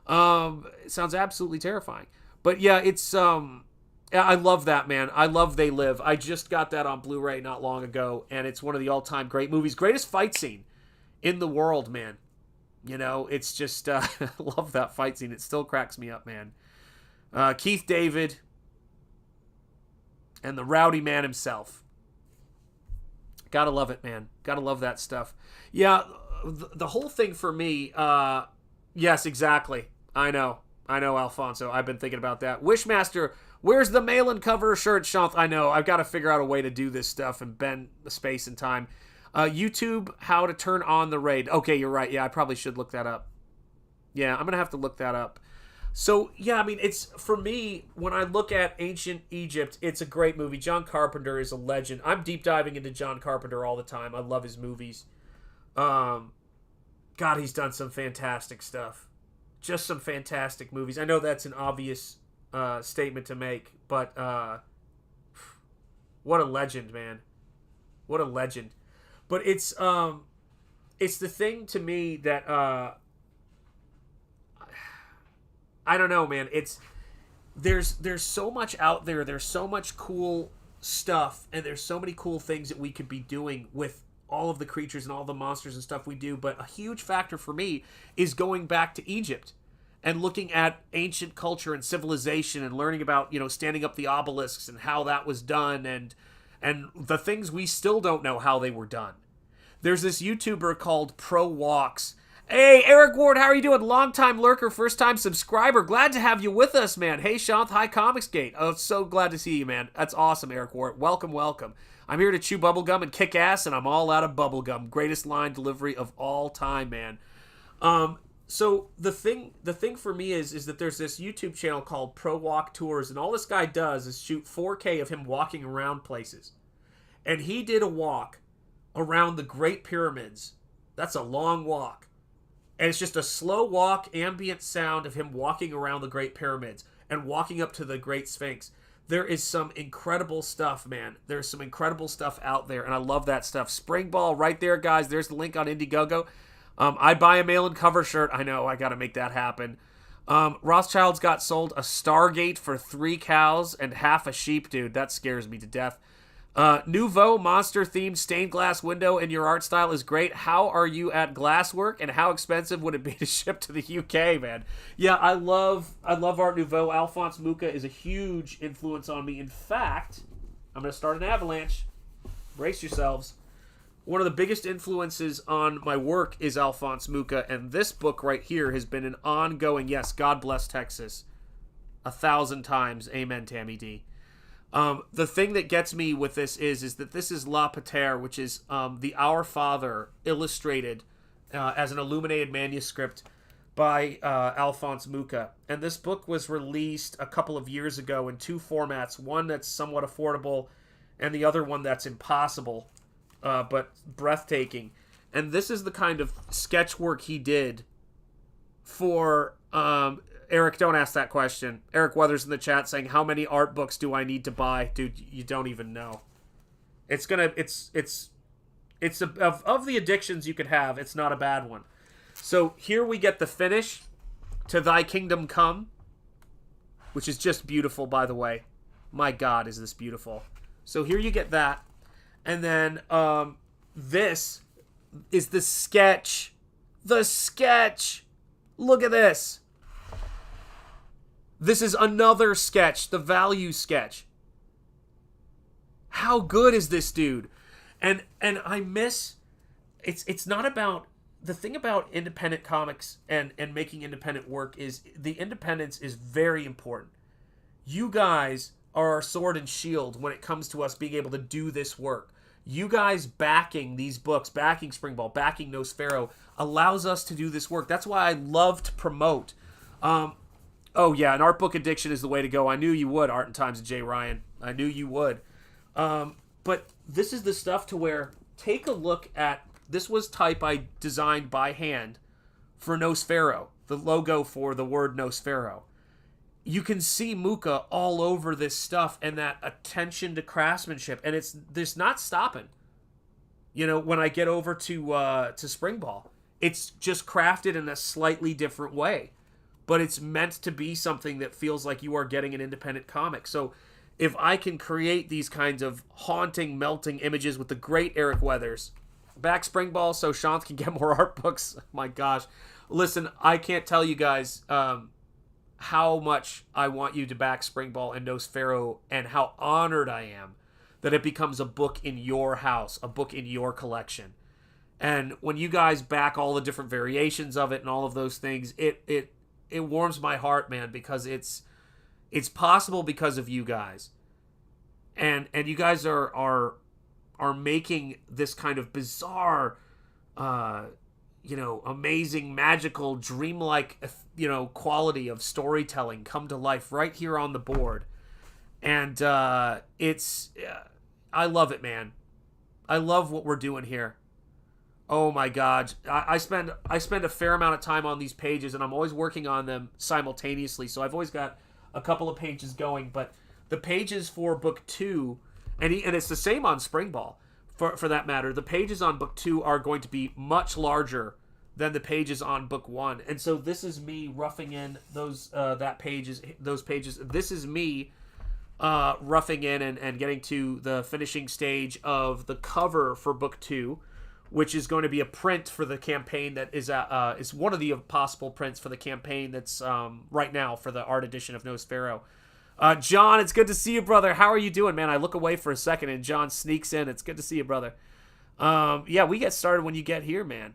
It sounds absolutely terrifying. But yeah, it's I love that, man. I love They Live. I just got that on Blu-ray not long ago, and it's one of the all-time great movies. Greatest fight scene in the world, man. You know, it's just I love that fight scene. It still cracks me up, man. Keith David and the Rowdy Man himself. Gotta love it, man. Gotta love that stuff. Yeah, the whole thing for me, yes, exactly. I know, Alfonso. I've been thinking about that. Wishmaster, where's the mail-in cover shirt, Shanth? I know. I've got to figure out a way to do this stuff and bend the space and time. YouTube, how to turn on the raid. Okay, you're right. Yeah, I probably should look that up. Yeah, I'm going to have to look that up. So, yeah, I mean, it's, for me, when I look at Ancient Egypt, it's a great movie. John Carpenter is a legend. I'm deep diving into John Carpenter all the time. I love his movies. God, he's done some fantastic stuff. Just some fantastic movies. I know that's an obvious statement to make, but what a legend, man. What a legend. But it's the thing to me that I don't know, man. There's so much out there. There's so much cool stuff, and there's so many cool things that we could be doing with all of the creatures and all the monsters and stuff we do. But a huge factor for me is going back to Egypt and looking at ancient culture and civilization and learning about, you know, standing up the obelisks and how that was done, and the things we still don't know how they were done. There's this YouTuber called Pro Walks. Hey, Eric Ward, how are you doing? Long-time lurker, first-time subscriber. Glad to have you with us, man. Hey, Shanth, hi, Comicsgate. Oh, so glad to see you, man. That's awesome, Eric Ward. Welcome, welcome. I'm here to chew bubblegum and kick ass, and I'm all out of bubblegum. Greatest line delivery of all time, man. So the thing for me is that there's this YouTube channel called Pro Walk Tours, and all this guy does is shoot 4K of him walking around places. And he did a walk around the Great Pyramids. That's a long walk. And it's just a slow walk, ambient sound of him walking around the Great Pyramids and walking up to the Great Sphinx. There is some incredible stuff, man. There's some incredible stuff out there, and I love that stuff. Springball right there, guys. There's the link on Indiegogo. I'd buy a mail-in cover shirt. I know, I got to make that happen. Rothschild's got sold a Stargate for 3 cows and half a sheep, dude. That scares me to death. Nouveau monster-themed stained glass window in your art style is great. How are you at glasswork, and how expensive would it be to ship to the UK, man? Yeah, I love Art Nouveau. Alphonse Mucha is a huge influence on me. In fact, I'm going to start an avalanche. Brace yourselves. One of the biggest influences on my work is Alphonse Mucha, and this book right here has been an ongoing, yes, God bless Texas, 1,000 times. Amen, Tammy D. The thing that gets me with this is that this is La Pater, which is the Our Father illustrated as an illuminated manuscript by Alphonse Mucha. And this book was released a couple of years ago in 2 formats, one that's somewhat affordable and the other one that's impossible, but breathtaking. And this is the kind of sketch work he did for... Eric, don't ask that question. Eric Weathers in the chat saying, how many art books do I need to buy? Dude, you don't even know. It's of the addictions you could have, it's not a bad one. So here we get the finish to Thy Kingdom Come, which is just beautiful, by the way. My God, is this beautiful. So here you get that. And then this is the sketch. The sketch. Look at this. This is another sketch, the value sketch. How good is this dude? And I miss, it's not about the thing about independent comics and making independent work is the independence is very important. You guys are our sword and shield when it comes to us being able to do this work. You guys backing these books, backing Springball, backing Nosfero, allows us to do this work. That's why I love to promote. Oh yeah, an art book addiction is the way to go. I knew you would, Art and Times of J. Ryan. I knew you would. But this is the stuff to where, take a look at, this was type I designed by hand for Nosfero, the logo for the word Nosfero. You can see Muka all over this stuff and that attention to craftsmanship, and there's not stopping. You know, when I get over to Springball, it's just crafted in a slightly different way, but it's meant to be something that feels like you are getting an independent comic. So if I can create these kinds of haunting, melting images with the great Eric Weathers, back Springball so Shanth can get more art books. My gosh. Listen, I can't tell you guys how much I want you to back Springball and Nosfero, and how honored I am that it becomes a book in your house, a book in your collection. And when you guys back all the different variations of it and all of those things, it warms my heart, man, because it's possible because of you guys. And you guys are making this kind of bizarre, amazing, magical, dreamlike, quality of storytelling come to life right here on the board. And I love it, man. I love what we're doing here. Oh my God. I spend a fair amount of time on these pages, and I'm always working on them simultaneously. So I've always got a couple of pages going, but the pages for book 2, and it's the same on Springball for that matter, the pages on book 2 are going to be much larger than the pages on book 1. And so this is me roughing in those pages. This is me roughing in and getting to the finishing stage of the cover for book 2, which is going to be a print for the campaign that is one of the possible prints for the campaign that's right now for the art edition of Nosfero. John, it's good to see you, brother. How are you doing, man? I look away for a second and John sneaks in. It's good to see you, brother. Yeah, we get started when you get here, man.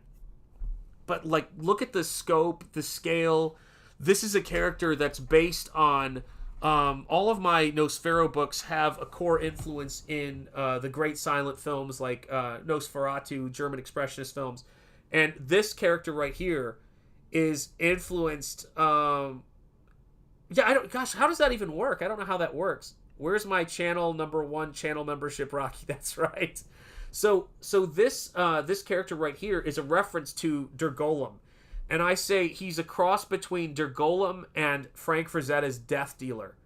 But like, look at the scope, the scale. This is a character that's based on all of my Nosfero books have a core influence in the great silent films like Nosferatu, German expressionist films. And this character right here is influenced... how does that even work? I don't know how that works. Where's my channel #1 channel membership, Rocky? That's right. So this character right here is a reference to Der Golem. And I say he's a cross between Der Golem and Frank Frazetta's Death Dealer.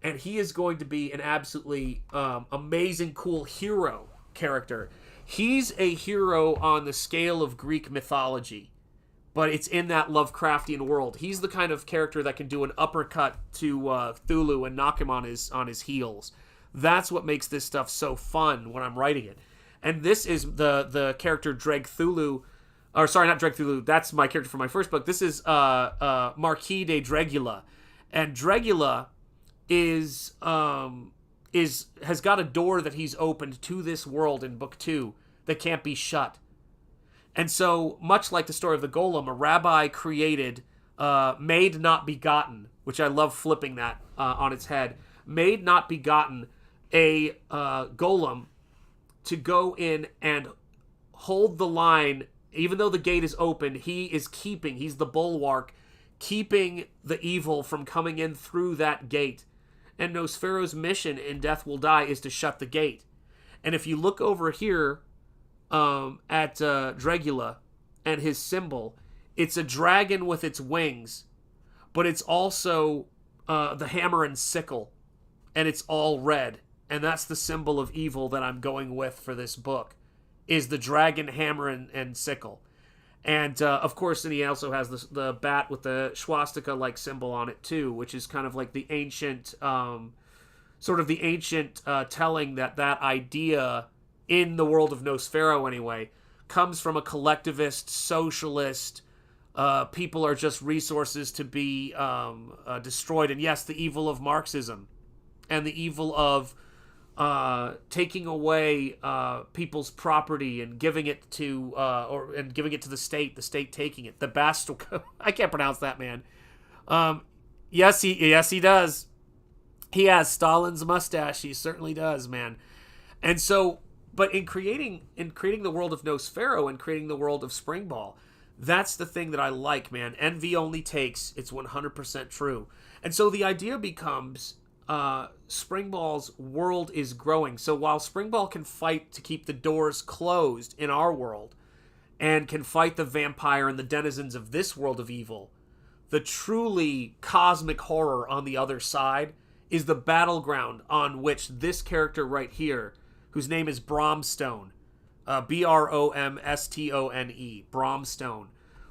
And he is going to be an absolutely amazing, cool hero character. He's a hero on the scale of Greek mythology, but it's in that Lovecraftian world. He's the kind of character that can do an uppercut to Cthulhu and knock him on his heels. That's what makes this stuff so fun when I'm writing it. And this is the character Dreg Cthulhu, or sorry, not Dreg Cthulhu. That's my character from my first book. This is Marquis de Dregula, and Dregula has got a door that he's opened to this world in book 2 that can't be shut. And so, much like the story of the Golem, a rabbi created Made Not Begotten, which I love flipping that on its head. Made Not Begotten, a golem to go in and hold the line. Even though the gate is open, he's the bulwark, keeping the evil from coming in through that gate. And Nosfero's mission in Death Will Die is to shut the gate. And if you look over here at Dregula and his symbol, it's a dragon with its wings, but it's also the hammer and sickle, and it's all red. And that's the symbol of evil that I'm going with for this book, is the dragon, hammer, and sickle. And, of course, then he also has the bat with the swastika-like symbol on it, too, which is kind of like the ancient, telling that idea, in the world of Nosfero anyway, comes from a collectivist, socialist, people are just resources to be destroyed. And yes, the evil of Marxism and the evil of taking away people's property and giving it to the state taking it. The Bastel, I can't pronounce that, man. Yes, he does. He has Stalin's mustache. He certainly does, man. And so, but in creating the world of Nosfero and creating the world of Springball, that's the thing that I like, man. Envy only takes, it's 100% true. And so the idea becomes, Springball's world is growing. So while Springball can fight to keep the doors closed in our world, and can fight the vampire and the denizens of this world of evil, the truly cosmic horror on the other side is the battleground on which this character right here, whose name is Bromstone, Bromstone, Bromstone,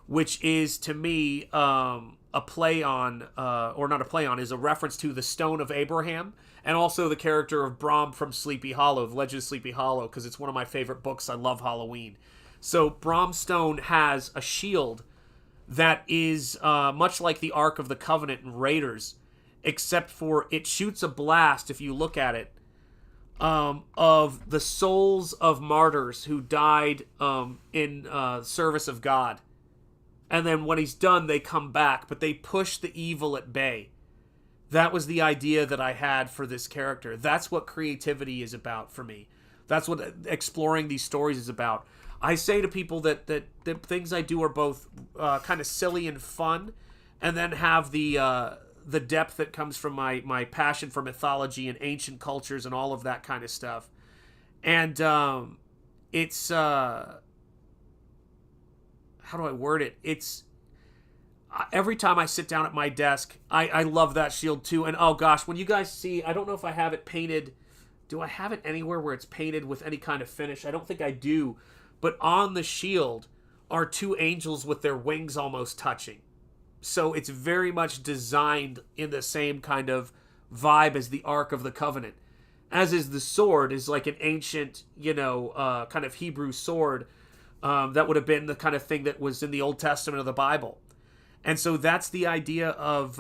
which is to me a play on, or not a play on, is a reference to the Stone of Abraham, and also the character of Brom from Sleepy Hollow, The Legend of Sleepy Hollow, because it's one of my favorite books. I love Halloween. So Bromstone has a shield that is much like the Ark of the Covenant in Raiders, except for it shoots a blast, if you look at it, of the souls of martyrs who died in service of God. And then when he's done, they come back, but they push the evil at bay. That was the idea that I had for this character. That's what creativity is about for me. That's what exploring these stories is about. I say to people that the things I do are both kind of silly and fun, and then have the depth that comes from my passion for mythology and ancient cultures and all of that kind of stuff. And it's how do I word it? It's every time I sit down at my desk, I love that shield too. And oh gosh, when you guys see, I don't know if I have it painted. Do I have it anywhere where it's painted with any kind of finish? I don't think I do. But on the shield are two angels with their wings almost touching. So it's very much designed in the same kind of vibe as the Ark of the Covenant. As is the sword, is like an ancient, kind of Hebrew sword that would have been the kind of thing that was in the Old Testament of the Bible. And so that's the idea of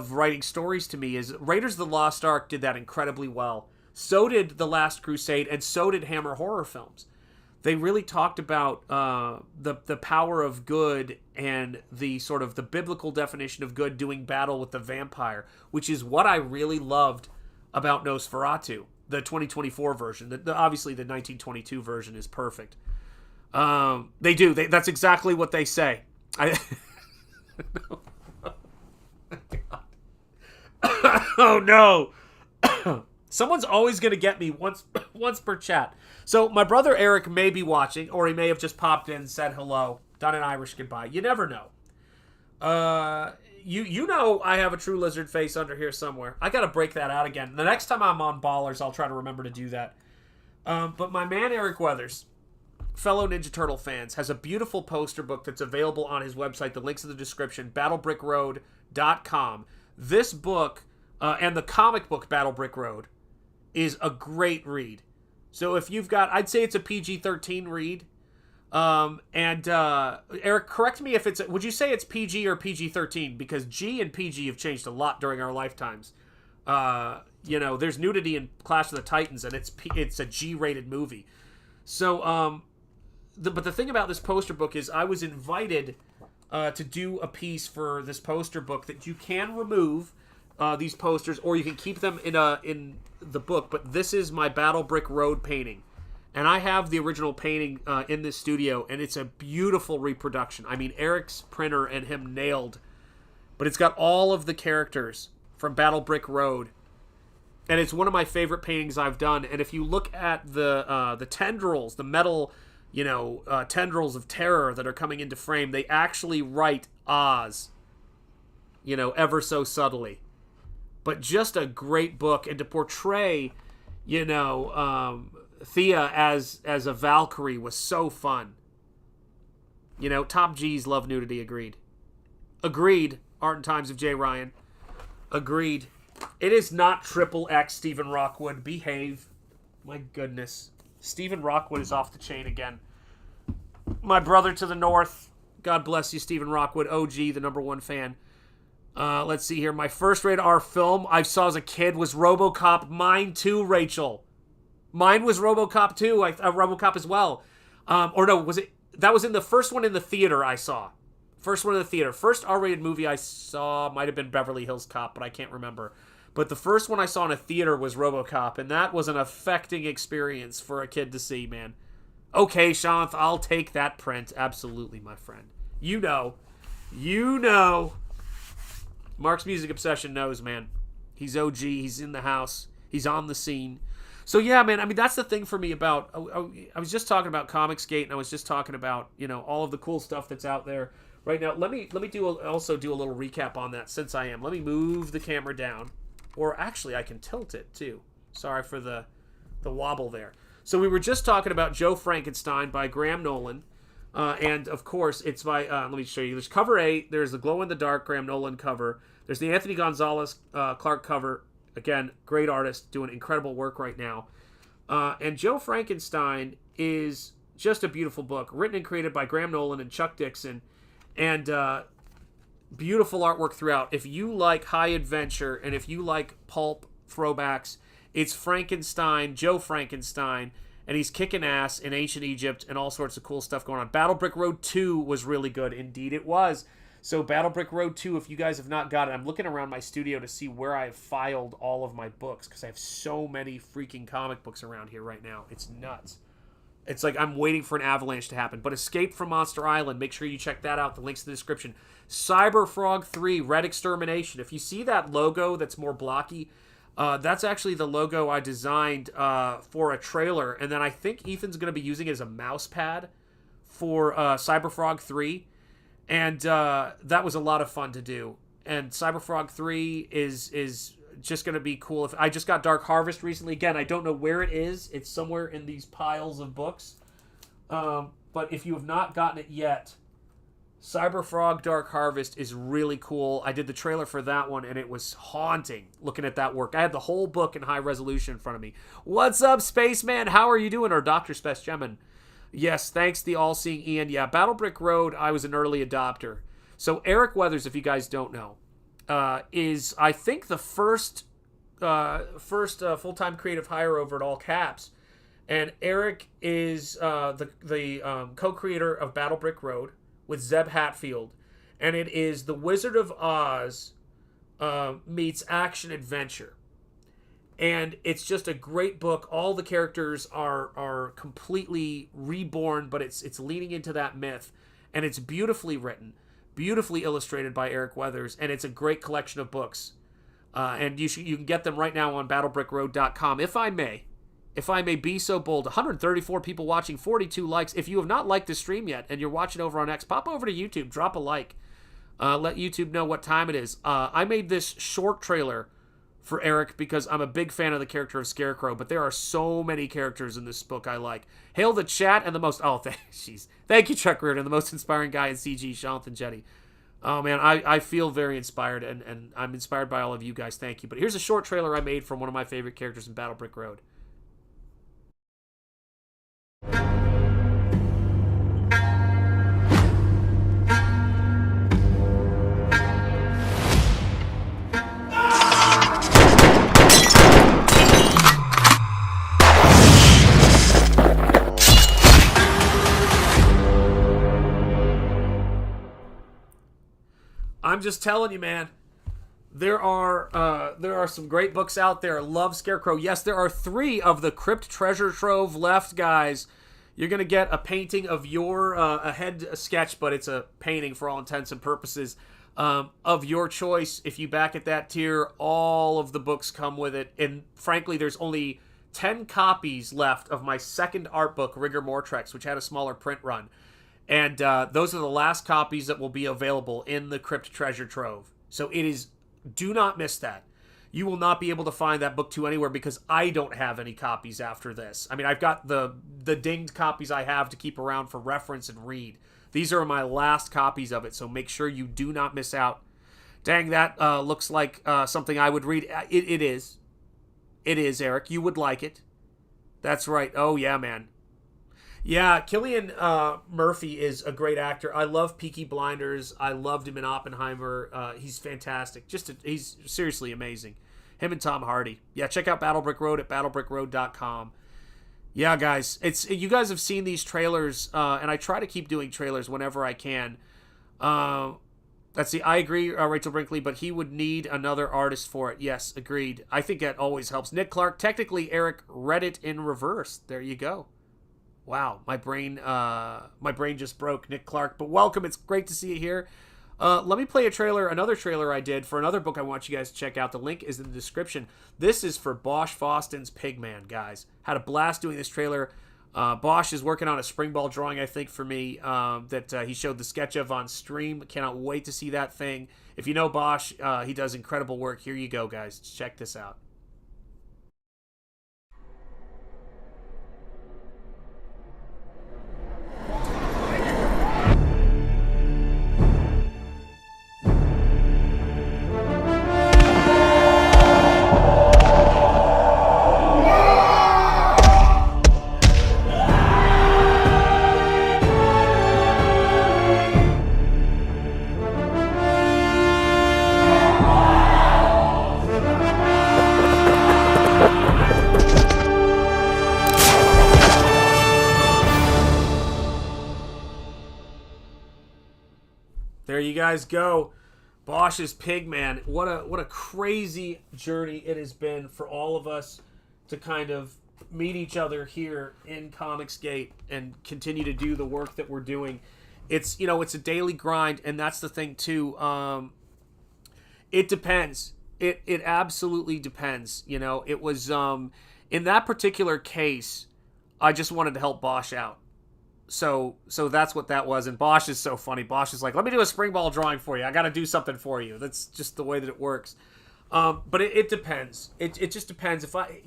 writing stories to me. Is Raiders of the Lost Ark did that incredibly well. So did The Last Crusade, and so did Hammer horror films. They really talked about the power of good and the sort of the biblical definition of good doing battle with the vampire, which is what I really loved about Nosferatu, the 2024 version. Obviously, the 1922 version is perfect. They do. That's exactly what they say. Oh, no. Someone's always going to get me once per chat. So my brother Eric may be watching, or he may have just popped in and said hello, done an Irish goodbye. You never know. You know I have a true lizard face under here somewhere. I got to break that out again. The next time I'm on Ballers, I'll try to remember to do that. But my man Eric Weathers, fellow Ninja Turtle fans, has a beautiful poster book that's available on his website. The link's in the description, battlebrickroad.com. This book and the comic book Battle Brick Road is a great read. So if you've got, I'd say it's a PG-13 read. Eric, correct me if it's, would you say it's PG or PG-13? Because G and PG have changed a lot during our lifetimes. There's nudity in Clash of the Titans, and it's a G-rated movie. So, but the thing about this poster book is I was invited to do a piece for this poster book that you can remove these posters, or you can keep them in the book. But this is my Battle Brick Road painting, and I have the original painting in this studio, and it's a beautiful reproduction. I mean, Eric's printer and him nailed, but it's got all of the characters from Battle Brick Road, and it's one of my favorite paintings I've done. And if you look at the tendrils, the metal, tendrils of terror that are coming into frame, they actually write Oz, ever so subtly. But just a great book, and to portray, Thea as a Valkyrie was so fun. Top G's love nudity, agreed. Agreed, Art and Times of J. Ryan. Agreed. It is not triple X Stephen Rockwood. Behave. My goodness. Stephen Rockwood is off the chain again. My brother to the north. God bless you, Stephen Rockwood. OG, the #1 fan. Let's see here. My first rated R film I saw as a kid was RoboCop. Mine too, Rachel. Mine was RoboCop too. RoboCop as well. Or no, was it? That was in the first one in the theater I saw. First one in the theater. First R-rated movie I saw might have been Beverly Hills Cop, but I can't remember. But the first one I saw in a theater was RoboCop, and that was an affecting experience for a kid to see, man. Okay, Shanth, I'll take that print. Absolutely, my friend. You know. Mark's music obsession knows, man. He's OG. He's in the house. He's on the scene. So yeah, man. I mean, that's the thing for me about. I was just talking about Comicsgate, and I was just talking about all of the cool stuff that's out there right now. Let me also do a little recap on that since I am. Let me move the camera down, or actually, I can tilt it too. Sorry for the wobble there. So we were just talking about Joe Frankenstein by Graham Nolan. And, of course, it's by, let me show you. There's cover 8. There's the glow-in-the-dark Graham Nolan cover. There's the Anthony Gonzalez Clark cover. Again, great artist, doing incredible work right now. And Joe Frankenstein is just a beautiful book, written and created by Graham Nolan and Chuck Dixon. And beautiful artwork throughout. If you like high adventure and if you like pulp throwbacks, it's Frankenstein, Joe Frankenstein, and he's kicking ass in ancient Egypt and all sorts of cool stuff going on. Battle Brick Road 2 was really good. Indeed it was. So Battle Brick Road 2, if you guys have not got it, I'm looking around my studio to see where I have filed all of my books because I have so many freaking comic books around here right now. It's nuts. It's like I'm waiting for an avalanche to happen. But Escape from Monster Island, make sure you check that out. The link's in the description. CYBERFROG 3, Red Extermination. If you see that logo that's more blocky, that's actually the logo I designed for a trailer. And then I think Ethan's going to be using it as a mouse pad for CYBERFROG 3. And that was a lot of fun to do. And CYBERFROG 3 is just going to be cool. I just got Dark Harvest recently. Again, I don't know where it is. It's somewhere in these piles of books. But if you have not gotten it yet, CYBERFROG Dark Harvest is really cool. I did the trailer for that one, and it was haunting looking at that work. I had the whole book in high resolution in front of me. What's up, Spaceman? How are you doing? Or Dr. Specimen. Yes, thanks, the all-seeing Ian. Yeah, Battle Brick Road, I was an early adopter. So Eric Weathers, if you guys don't know, is, I think, the first full-time creative hire over at All Caps. And Eric is the co-creator of Battle Brick Road with Zeb Hatfield, and it is The Wizard of Oz meets action adventure, and it's just a great book. All the characters are completely reborn, but it's leaning into that myth, and it's beautifully written, beautifully illustrated by Eric Weathers, and it's a great collection of books. And you can get them right now on battlebrickroad.com. If I may be so bold, 134 people watching, 42 likes. If you have not liked the stream yet and you're watching over on X, pop over to YouTube, drop a like. Let YouTube know what time it is. I made this short trailer for Eric because I'm a big fan of the character of Scarecrow, but there are so many characters in this book I like. Hail the chat and the most... Oh, thank you, Chuck Reardon, the most inspiring guy in CG, Shanth Enjeti. Oh, man, I feel very inspired, and I'm inspired by all of you guys. Thank you. But here's a short trailer I made from one of my favorite characters in Battle Brick Road. I'm just telling you, man. There are some great books out there. Love Scarecrow. Yes, there are 3 of the Crypt treasure trove left, guys. You're gonna get a painting of your a head sketch, but it's a painting for all intents and purposes of your choice. If you back at that tier, all of the books come with it. And frankly, there's only 10 copies left of my second art book, Rigor Mortrex, which had a smaller print run. And those are the last copies that will be available in the Crypt treasure trove. So it is, do not miss that. You will not be able to find that book 2 anywhere because I don't have any copies after this. I mean, I've got the dinged copies I have to keep around for reference and read. These are my last copies of it, so make sure you do not miss out. Dang, that looks like something I would read. It is. It is, Eric. You would like it. That's right. Oh, yeah, man. Yeah, Cillian Murphy is a great actor. I love Peaky Blinders. I loved him in Oppenheimer. He's fantastic. He's seriously amazing. Him and Tom Hardy. Yeah, check out Battle Brick Road at battlebrickroad.com. Yeah, guys, you guys have seen these trailers, and I try to keep doing trailers whenever I can. Let's see, I agree, Rachel Brinkley, but he would need another artist for it. Yes, agreed. I think that always helps. Nick Clark, technically, Eric read it in reverse. There you go. Wow, my brain just broke, Nick Clark. But welcome, it's great to see you here. Let me play another trailer I did for another book I want you guys to check out. The link is in the description. This is for Bosch Foston's Pigman, guys. Had a blast doing this trailer. Bosch is working on a Springball drawing, I think, for me, that he showed the sketch of on stream. Cannot wait to see that thing. If you know Bosch, he does incredible work. Here you go, guys. Check this out. There you guys go. Bosch's Pigman. What a crazy journey it has been for all of us to kind of meet each other here in Comicsgate and continue to do the work that we're doing. It's a daily grind, and that's the thing too. It depends. It absolutely depends. It was in that particular case, I just wanted to help Bosch out. So that's what that was. And Bosch is so funny. Bosch is like, let me do a Springball drawing for you. I got to do something for you. That's just the way that it works. But it depends. It just depends. I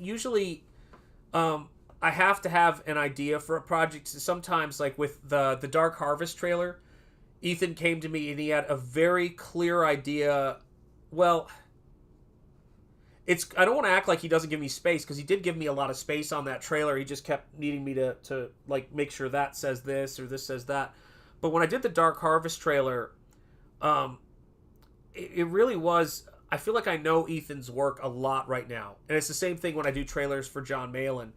have to have an idea for a project. Sometimes, like with the Dark Harvest trailer, Ethan came to me and he had a very clear idea. Well, I don't want to act like he doesn't give me space, because he did give me a lot of space on that trailer. He just kept needing me to like make sure that says this or this says that. But when I did the Dark Harvest trailer, it really was. I feel like I know Ethan's work a lot right now, and it's the same thing when I do trailers for John Malin.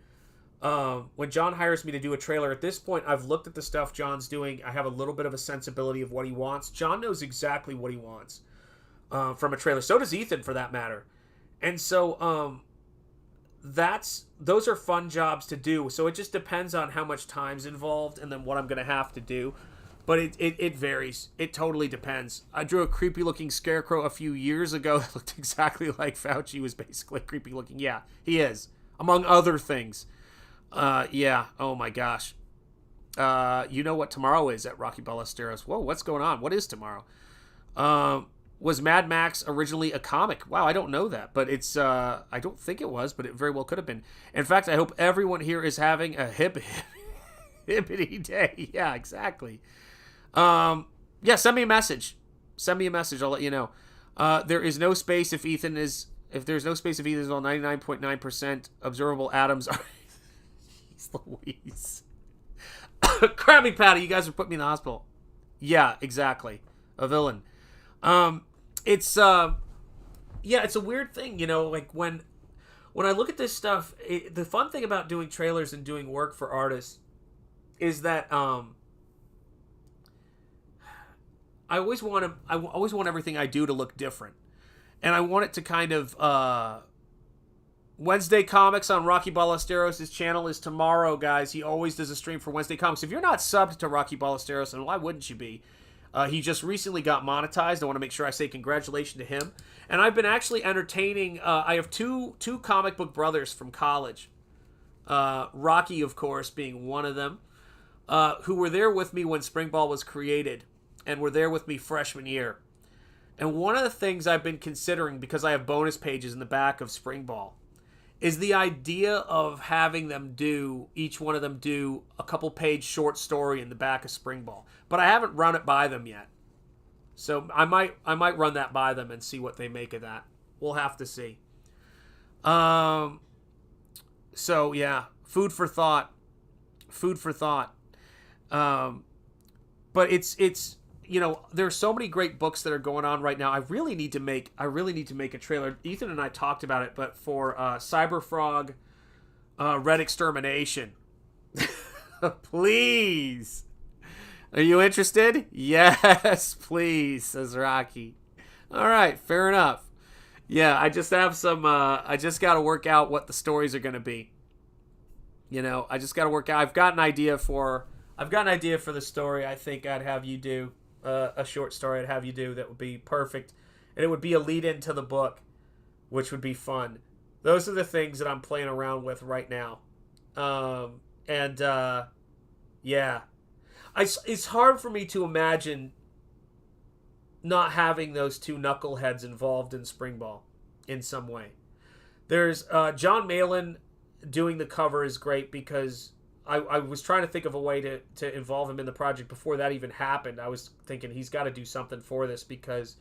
When John hires me to do a trailer, at this point, I've looked at the stuff John's doing. I have a little bit of a sensibility of what he wants. John knows exactly what he wants from a trailer. So does Ethan, for that matter. And so those are fun jobs to do. So it just depends on how much time's involved and then what I'm going to have to do. But it varies. It totally depends. I drew a creepy looking scarecrow a few years ago that looked exactly like Fauci. He was basically creepy looking. Yeah, he is, among other things. Yeah. Oh my gosh. You know what tomorrow is at Rocky Ballesteros. Whoa, what's going on? What is tomorrow? Was Mad Max originally a comic? Wow, I don't know that, but it's I don't think it was, but it very well could have been. In fact, I hope everyone here is having a hippity day. Yeah, exactly. Yeah, send me a message. Send me a message. I'll let you know. There is no space if there's no space if Ethan is all 99.9% observable atoms are. Louise. Krabby Patty, you guys are putting me in the hospital. Yeah, exactly. A villain. It's a weird thing, like when I look at this stuff, the fun thing about doing trailers and doing work for artists is that I always want everything I do to look different. And I want it to kind of Wednesday Comics on Rocky Ballesteros' channel is tomorrow, guys. He always does a stream for Wednesday Comics. If you're not subbed to Rocky Ballesteros, and why wouldn't you be? He just recently got monetized. I want to make sure I say congratulations to him. And I've been actually entertaining. I have two comic book brothers from college. Rocky, of course, being one of them, who were there with me when Springball was created and were there with me freshman year. And one of the things I've been considering, because I have bonus pages in the back of Springball, is the idea of having them each one of them do a couple page short story in the back of Springball. But I haven't run it by them yet. So I might run that by them and see what they make of that. We'll have to see. So yeah, food for thought. food for thought. But it's you know, there's so many great books that are going on right now. I really need to make a trailer. Ethan and I talked about it, but for CYBERFROG, Red Extermination. Please. Are you interested? Yes, please, says Rocky. All right, fair enough. Yeah, I just have some I just got to work out what the stories are going to be. You know, I just got to work out. I've got an idea for the story. I think I'd have you do a short story. I'd have you do that would be perfect, and it would be a lead into the book, which would be fun. Those are the things that I'm playing around with right now, yeah, it's hard for me to imagine not having those two knuckleheads involved in Springball in some way. There's John Malin doing the cover is great because I was trying to think of a way to involve him in the project before that even happened. I was thinking he's got to do something for this because,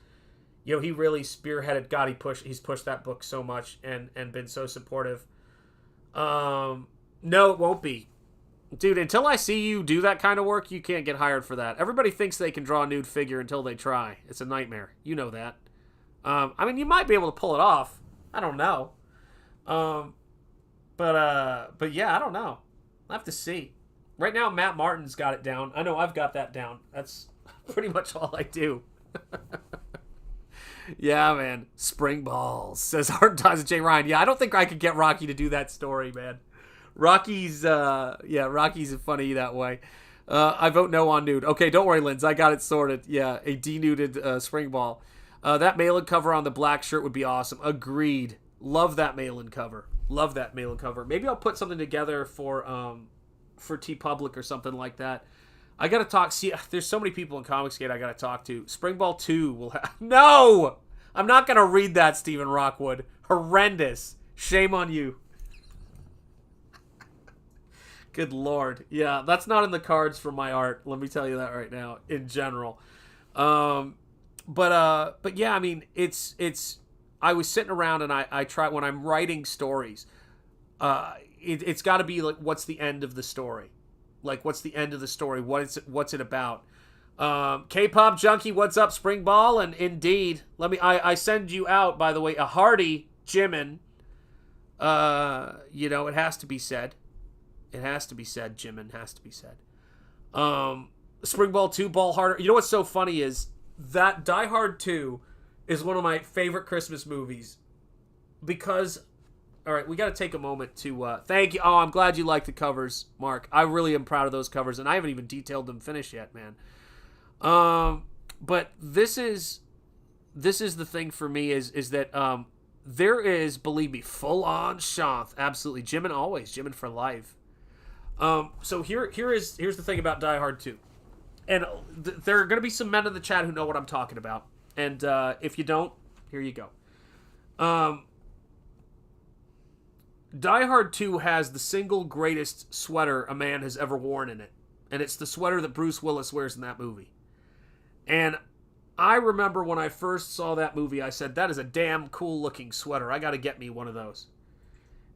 you know, he really spearheaded. God, he's pushed that book so much and been so supportive. No, it won't be. Dude, until I see you do that kind of work, you can't get hired for that. Everybody thinks they can draw a nude figure until they try. It's a nightmare. You know that. I mean, you might be able to pull it off. I don't know. But yeah, I don't know. I'll have to see. Right now, Matt Martin's got it down. I know I've got that down. That's pretty much all I do. Yeah, man. Spring balls, says Hard Times J. Ryan. Yeah, I don't think I could get Rocky to do that story, man. Rocky's funny that way. I vote no on nude. Okay, don't worry, Linz. I got it sorted. Yeah, a denuded spring ball. That Malin cover on the black shirt would be awesome. Agreed. Love that Malin cover. Love that Malin cover. Maybe I'll put something together for TeePublic or something like that. I gotta talk. See, there's so many people in Comicsgate I gotta talk to. Springball 2 will have. No! I'm not gonna read that, Stephen Rockwood. Horrendous. Shame on you. Good Lord. Yeah, that's not in the cards for my art. Let me tell you that right now, in general. But yeah, I mean, it's. I was sitting around and I try when I'm writing stories. It's got to be like, what's the end of the story? Like, what's the end of the story? What's it about? K-pop junkie, what's up, Spring Ball? And indeed, I send you out, by the way, a hearty Jimin. You know, it has to be said. It has to be said, Jimin has to be said. Spring Ball 2, Ball Harder. You know what's so funny is that Die Hard 2 is one of my favorite Christmas movies because, all right, we got to take a moment to thank you. Oh, I'm glad you like the covers, Mark. I really am proud of those covers, and I haven't even detailed them finished yet, man. But this is the thing for me is that there is, believe me, full on Shanth, absolutely. Jimin always, Jimin for life. So here's the thing about Die Hard 2, and there are going to be some men in the chat who know what I'm talking about. And if you don't, here you go. Die Hard 2 has the single greatest sweater a man has ever worn in it. And it's the sweater that Bruce Willis wears in that movie. And I remember when I first saw that movie, I said, that is a damn cool looking sweater. I got to get me one of those.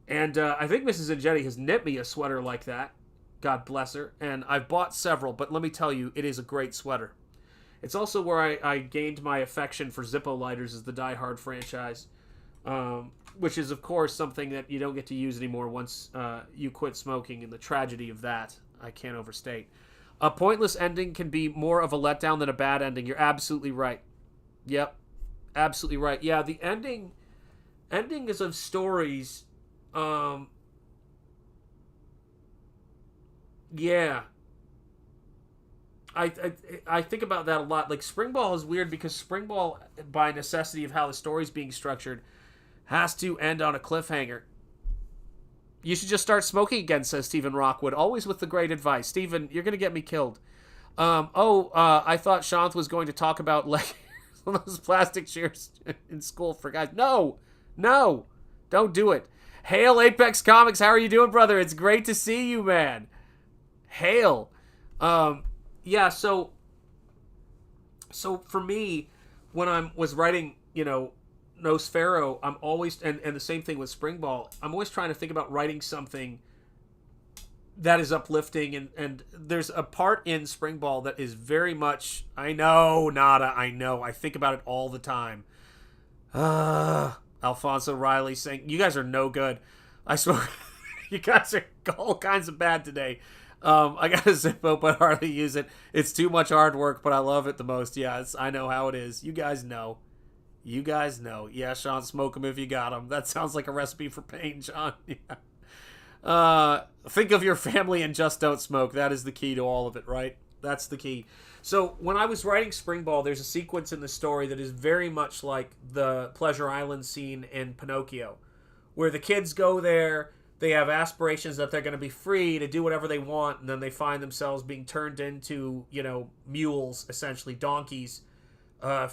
And I think Mrs. Enjetti has knit me a sweater like that. God bless her. And I've bought several, but let me tell you, it is a great sweater. It's also where I gained my affection for Zippo lighters as the Die Hard franchise, which is, of course, something that you don't get to use anymore once you quit smoking, and the tragedy of that I can't overstate. A pointless ending can be more of a letdown than a bad ending. You're absolutely right. Yep, absolutely right. Yeah, the endings of stories, yeah. I think about that a lot. Like, Springball is weird because Springball, by necessity of how the story's being structured, has to end on a cliffhanger. You should just start smoking again, says Stephen Rockwood. Always with the great advice. Stephen, you're going to get me killed. I thought Shanth was going to talk about like those plastic chairs in school for guys. No, don't do it. Hail Apex Comics. How are you doing, brother? It's great to see you, man. Hail. Yeah, so for me, when I was writing, Nosfero, I'm always, and the same thing with Springball, I'm always trying to think about writing something that is uplifting, and there's a part in Spring Ball that is very much, I know, Nada, I know, I think about it all the time. Alfonso Riley saying, you guys are no good. I swear, you guys are all kinds of bad today. I got a Zippo, but hardly use it. It's too much hard work, but I love it the most. Yeah, I know how it is. You guys know. You guys know. Yeah, Sean, smoke them if you got them. That sounds like a recipe for pain, Sean. Yeah. Think of your family and just don't smoke. That is the key to all of it, right? That's the key. So when I was writing Spring Ball, there's a sequence in the story that is very much like the Pleasure Island scene in Pinocchio, where the kids go there, they have aspirations that they're going to be free to do whatever they want, and then they find themselves being turned into, mules, essentially donkeys, to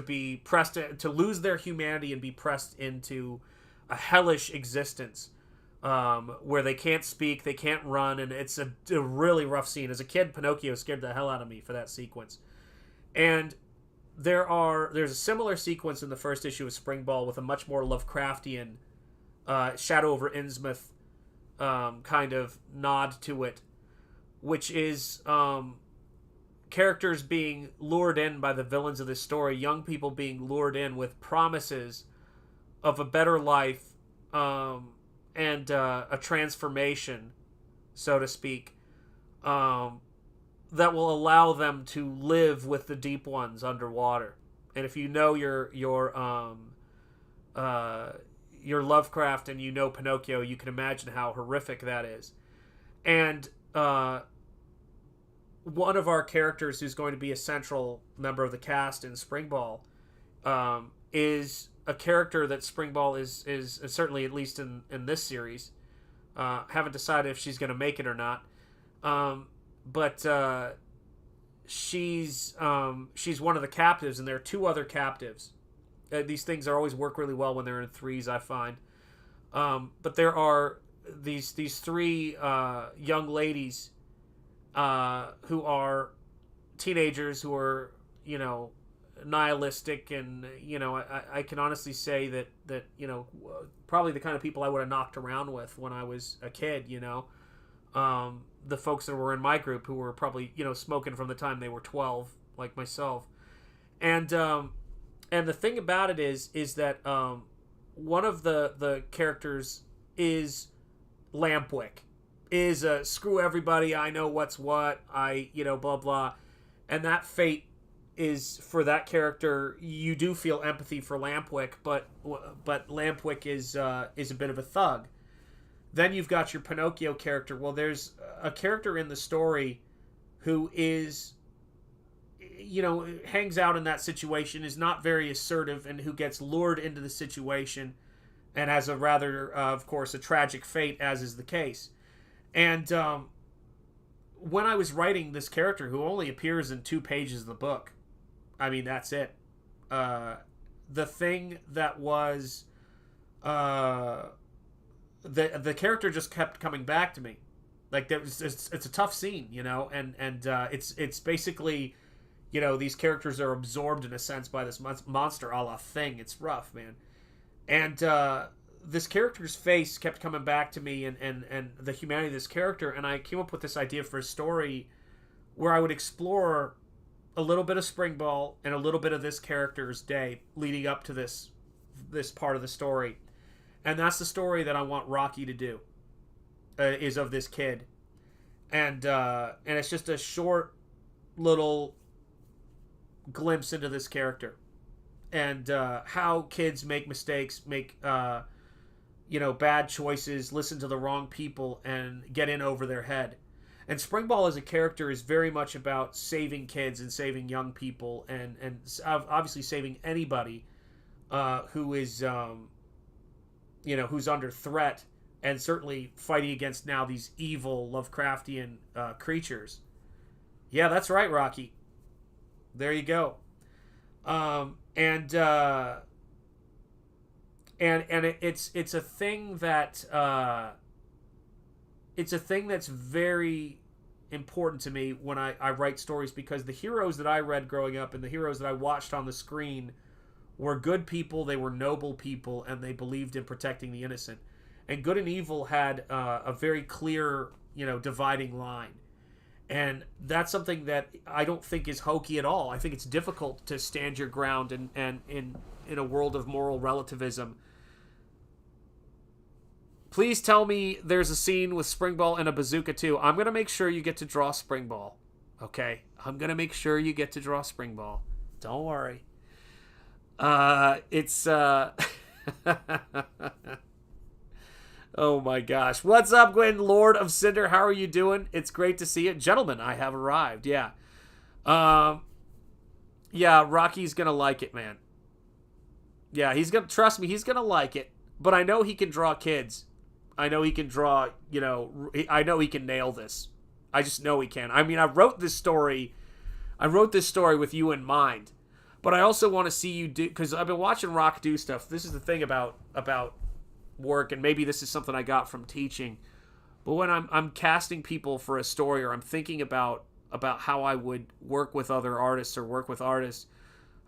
be pressed, to lose their humanity and be pressed into a hellish existence, where they can't speak, they can't run, and it's a really rough scene. As a kid, Pinocchio scared the hell out of me for that sequence. And there's a similar sequence in the first issue of Spring Ball with a much more Lovecraftian Shadow over Innsmouth kind of nod to it, which is characters being lured in by the villains of this story, young people being lured in with promises of a better life and a transformation, so to speak, that will allow them to live with the deep ones underwater. And if you know your Lovecraft and you know Pinocchio, you can imagine how horrific that is. And one of our characters who's going to be a central member of the cast in Spring Ball is a character that Spring Ball is certainly, at least in this series, haven't decided if she's going to make it or not. But she's one of the captives, and there are two other captives. These things are always work really well when they're in threes, I find. But there are these three young ladies who are teenagers who are, nihilistic, and I can honestly say that probably the kind of people I would have knocked around with when I was a kid. The folks that were in my group who were probably smoking from the time they were 12, like myself. And the thing about it is that one of the characters is Lampwick, is screw everybody, I know what's what, blah blah, and that fate is for that character. You do feel empathy for Lampwick, but Lampwick is a bit of a thug. Then you've got your Pinocchio character. Well, there's a character in the story who is, hangs out in that situation, is not very assertive, and who gets lured into the situation and has a rather, of course, a tragic fate, as is the case. And when I was writing this character, who only appears in 2 pages of the book, I mean, that's it. The thing that was... The character just kept coming back to me. Like, it's a tough scene, and it's basically, these characters are absorbed in a sense by this monster a la Thing. It's rough, man. And this character's face kept coming back to me, and the humanity of this character, and I came up with this idea for a story where I would explore a little bit of Spring Ball and a little bit of this character's day leading up to this part of the story. And that's the story that I want Rocky to do, is of this kid. And it's just a short little glimpse into this character. And how kids make mistakes, make bad choices, listen to the wrong people, and get in over their head. And Spring Ball as a character is very much about saving kids and saving young people, and obviously saving anybody who is... who's under threat, and certainly fighting against now these evil Lovecraftian creatures. Yeah, that's right, Rocky. There you go. It's a thing that it's a thing that's very important to me when I write stories, because the heroes that I read growing up and the heroes that I watched on the screen were good people, they were noble people, and they believed in protecting the innocent. and good and evil had a very clear, dividing line. And that's something that I don't think is hokey at all. I think it's difficult to stand your ground and in a world of moral relativism. Please tell me there's a scene with Springball and a bazooka too. I'm going to make sure you get to draw Springball. Okay? I'm going to make sure you get to draw Springball. Don't worry. It's oh my gosh. What's up, Gwen, Lord of Cinder? How are you doing? It's great to see you. Gentlemen, I have arrived. Yeah. Yeah, Rocky's going to like it, man. Yeah, trust me, he's going to like it. But I know he can draw kids. I know he can draw, I know he can nail this. I just know he can. I mean, I wrote this story with you in mind. But I also want to see you do, because I've been watching Rock do stuff. This is the thing about work, and maybe this is something I got from teaching. But when I'm casting people for a story, or I'm thinking about how I would work with other artists or work with artists,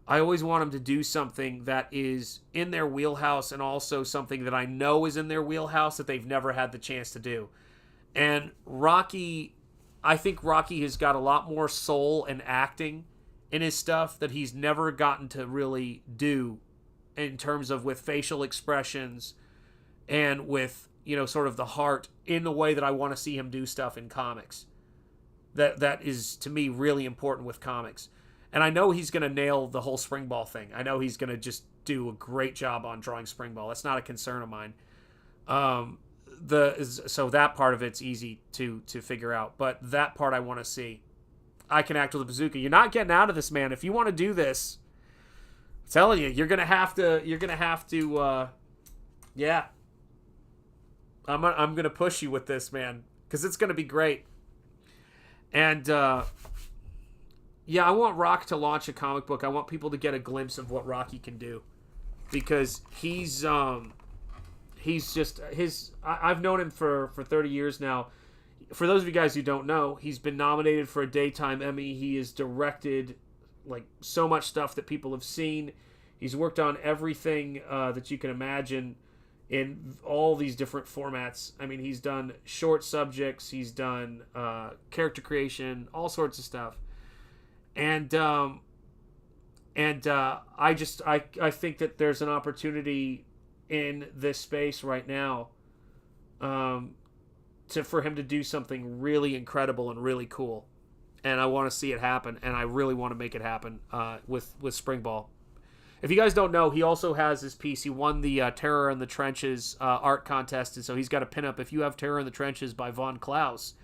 I always want them to do something that is in their wheelhouse, and also something that I know is in their wheelhouse that they've never had the chance to do. And I think Rocky has got a lot more soul and acting in his stuff that he's never gotten to really do, in terms of with facial expressions and with, sort of the heart, in the way that I want to see him do stuff in comics. That is, to me, really important with comics. And I know he's going to nail the whole Springball thing. I know he's going to just do a great job on drawing Springball. That's not a concern of mine. So that part of it's easy to figure out. But that part I want to see. I can act with a bazooka. You're not getting out of this, man. If you want to do this, I'm telling you, you're gonna have to. Yeah. I'm gonna push you with this, man, because it's gonna be great. And yeah, I want Rock to launch a comic book. I want people to get a glimpse of what Rocky can do, because he's just I've known him for 30 years now. For those of you guys who don't know, he's been nominated for a Daytime Emmy. He has directed so much stuff that people have seen. He's worked on everything that you can imagine in all these different formats. I mean, he's done short subjects, he's done character creation, all sorts of stuff. And I think that there's an opportunity in this space right now for him to do something really incredible and really cool. And I want to see it happen, and I really want to make it happen with Springball. If you guys don't know, he also has this piece. He won the Terror in the Trenches art contest, and so he's got a pinup. If you have Terror in the Trenches by von Klaus,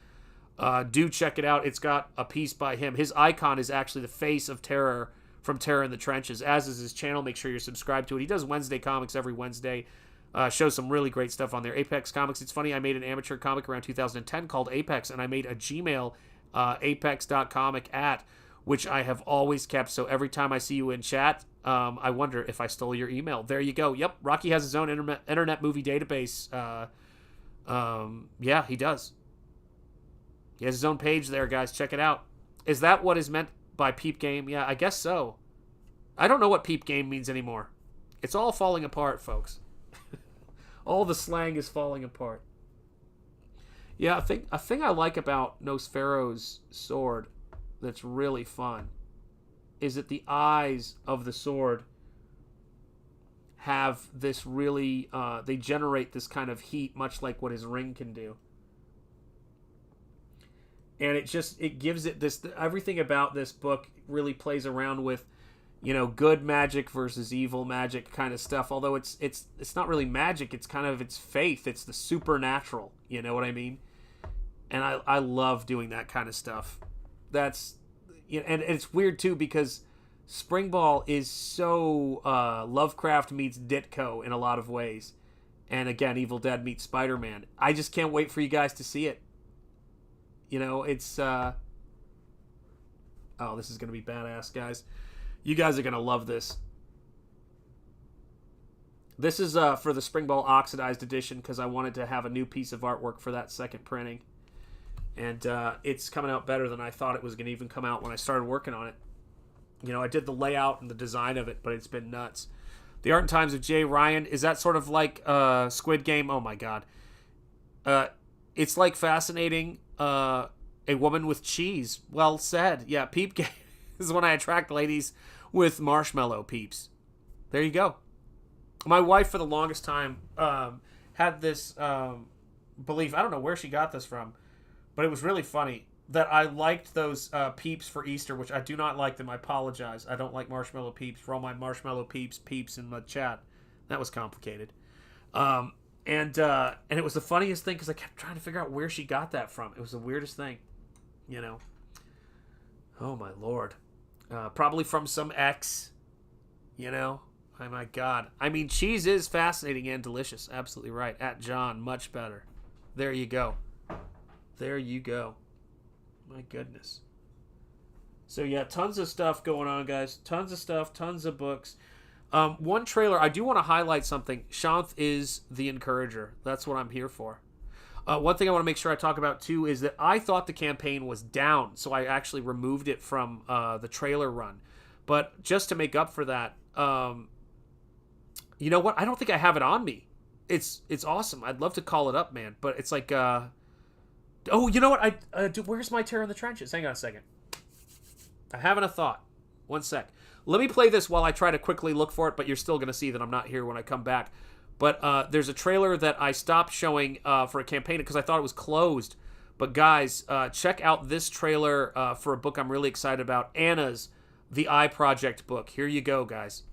do check it out. It's got a piece by him. His icon is actually the face of Terror from Terror in the Trenches, as is his channel. Make sure you're subscribed to it. He does Wednesday comics every Wednesday. Shows some really great stuff on there. Apex Comics. It's funny, I made an amateur comic around 2010 called Apex, and I made a Gmail apex.comic @ which I have always kept. So every time I see you in chat, I wonder if I stole your email. There you go. Yep, Rocky has his own internet movie database. Yeah, he does. He has his own page there, guys. Check it out. Is that what is meant by peep game? Yeah, I guess so. I don't know what peep game means anymore. It's all falling apart, folks. All the slang is falling apart. Yeah, a thing I like about Nosfero's sword that's really fun is that the eyes of the sword have this really, they generate this kind of heat, much like what his ring can do. And it gives it this, everything about this book really plays around with, good magic versus evil magic kind of stuff. Although it's not really magic, it's kind of, it's faith. It's the supernatural. You know what I mean? And I love doing that kind of stuff. That's, and it's weird too, because Springball is so Lovecraft meets Ditko in a lot of ways. And again, Evil Dead meets Spider-Man. I just can't wait for you guys to see it. It's oh, this is gonna be badass, guys. You guys are gonna love this. This is for the Springball Oxidized edition, because I wanted to have a new piece of artwork for that second printing. And it's coming out better than I thought it was going to even come out when I started working on it. I did the layout and the design of it, but it's been nuts. The Art and Times of Jay Ryan. Is that sort of like Squid Game? Oh my god. It's like fascinating a woman with cheese. Well said. Yeah, peep game is when I attract ladies with marshmallow peeps. There you go. My wife, for the longest time, had this belief. I don't know where she got this from, but it was really funny that I liked those peeps for Easter, which I do not like them. I apologize. I don't like marshmallow peeps. For all my marshmallow peeps in the chat, that was complicated. And it was the funniest thing because I kept trying to figure out where she got that from. It was the weirdest thing, you know. Oh my lord, probably from some ex, you know. Oh my god. I mean, cheese is fascinating and delicious. Absolutely right. At John, much better. There you go. There you go. My goodness. So yeah, tons of stuff going on, guys. Tons of stuff, tons of books. One trailer, I do want to highlight something. Shanth is the encourager. That's what I'm here for. One thing I want to make sure I talk about, too, is that I thought the campaign was down, so I actually removed it from the trailer run. But just to make up for that, you know what? I don't think I have it on me. It's awesome. I'd love to call it up, man. But it's like, oh, you know what? Where's my Terror in the Trenches? Hang on a second. I'm having a thought. One sec. Let me play this while I try to quickly look for it, but you're still going to see that I'm not here when I come back. But there's a trailer that I stopped showing for a campaign because I thought it was closed. But guys, check out this trailer for a book I'm really excited about. Anna's The Eye Project book. Here you go, guys.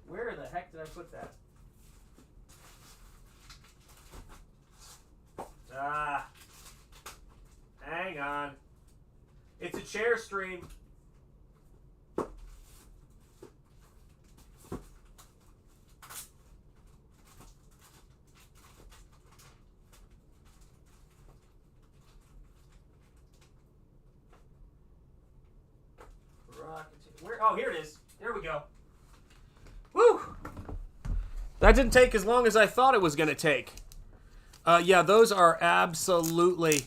Where the heck did I put that? Hang on. It's a chair stream. Where? Oh, here it is. There we go. Woo! That didn't take as long as I thought it was going to take. Yeah, those are absolutely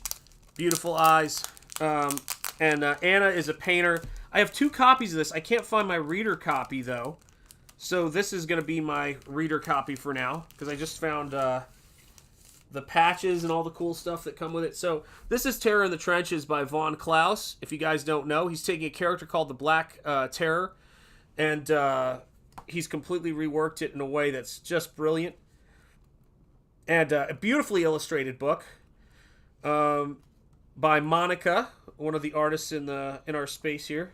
beautiful eyes. And Anna is a painter. I have 2 copies of this. I can't find my reader copy, though. So this is going to be my reader copy for now. Because I just found the patches and all the cool stuff that come with it. So this is Terror in the Trenches by Von Klaus. If you guys don't know, he's taking a character called the Black Terror. And he's completely reworked it in a way that's just brilliant. And a beautifully illustrated book by Monica, one of the artists in our space here.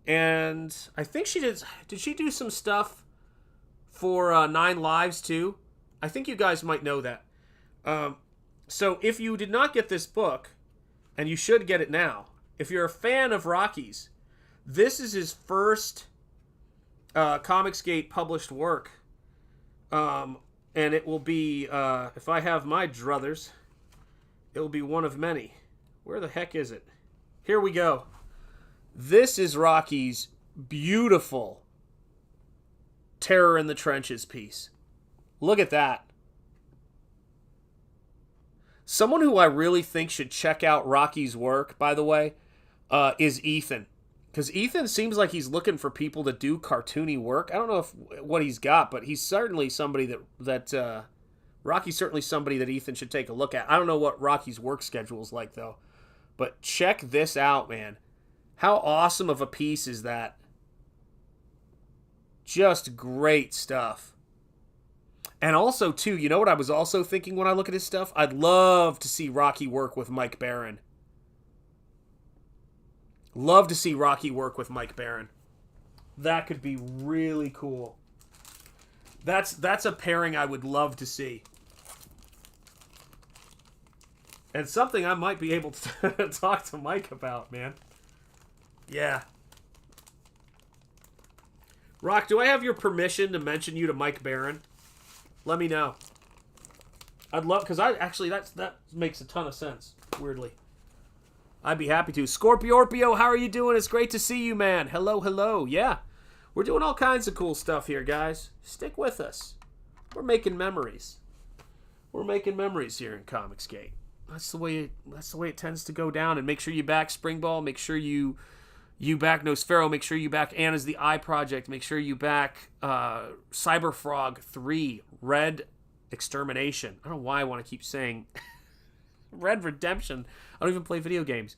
And I think she did she do some stuff for 9 Lives too? I think you guys might know that. So if you did not get this book, and you should get it now, if you're a fan of Rocky's, this is his first Comicsgate published work. And it will be, if I have my druthers, it will be one of many. Where the heck is it? Here we go. This is Rocky's beautiful Terror in the Trenches piece. Look at that. Someone who I really think should check out Rocky's work, by the way, is Ethan. Because Ethan seems like he's looking for people to do cartoony work. I don't know what he's got, but he's certainly somebody that Rocky's certainly somebody that Ethan should take a look at. I don't know what Rocky's work schedule is like, though. But check this out, man. How awesome of a piece is that? Just great stuff. And also, too, you know what I was also thinking when I look at his stuff? I'd love to see Rocky work with Mike Barron. Love to see Rocky work with Mike Barron. That could be really cool. That's a pairing I would love to see. And something I might be able to talk to Mike about, man. Yeah. Rock, do I have your permission to mention you to Mike Barron? Let me know. I'd love, because that makes a ton of sense, weirdly. I'd be happy to. Scorpiorpio, how are you doing? It's great to see you, man. Hello, hello. Yeah. We're doing all kinds of cool stuff here, guys. Stick with us. We're making memories. We're making memories here in Comicsgate. That's the way it tends to go down. And make sure you back Springball. Make sure you back Nosfero. Make sure you back Anna's the Eye Project. Make sure you back CYBERFROG 3, Red Extermination. I don't know why I want to keep saying Red Redemption. I don't even play video games.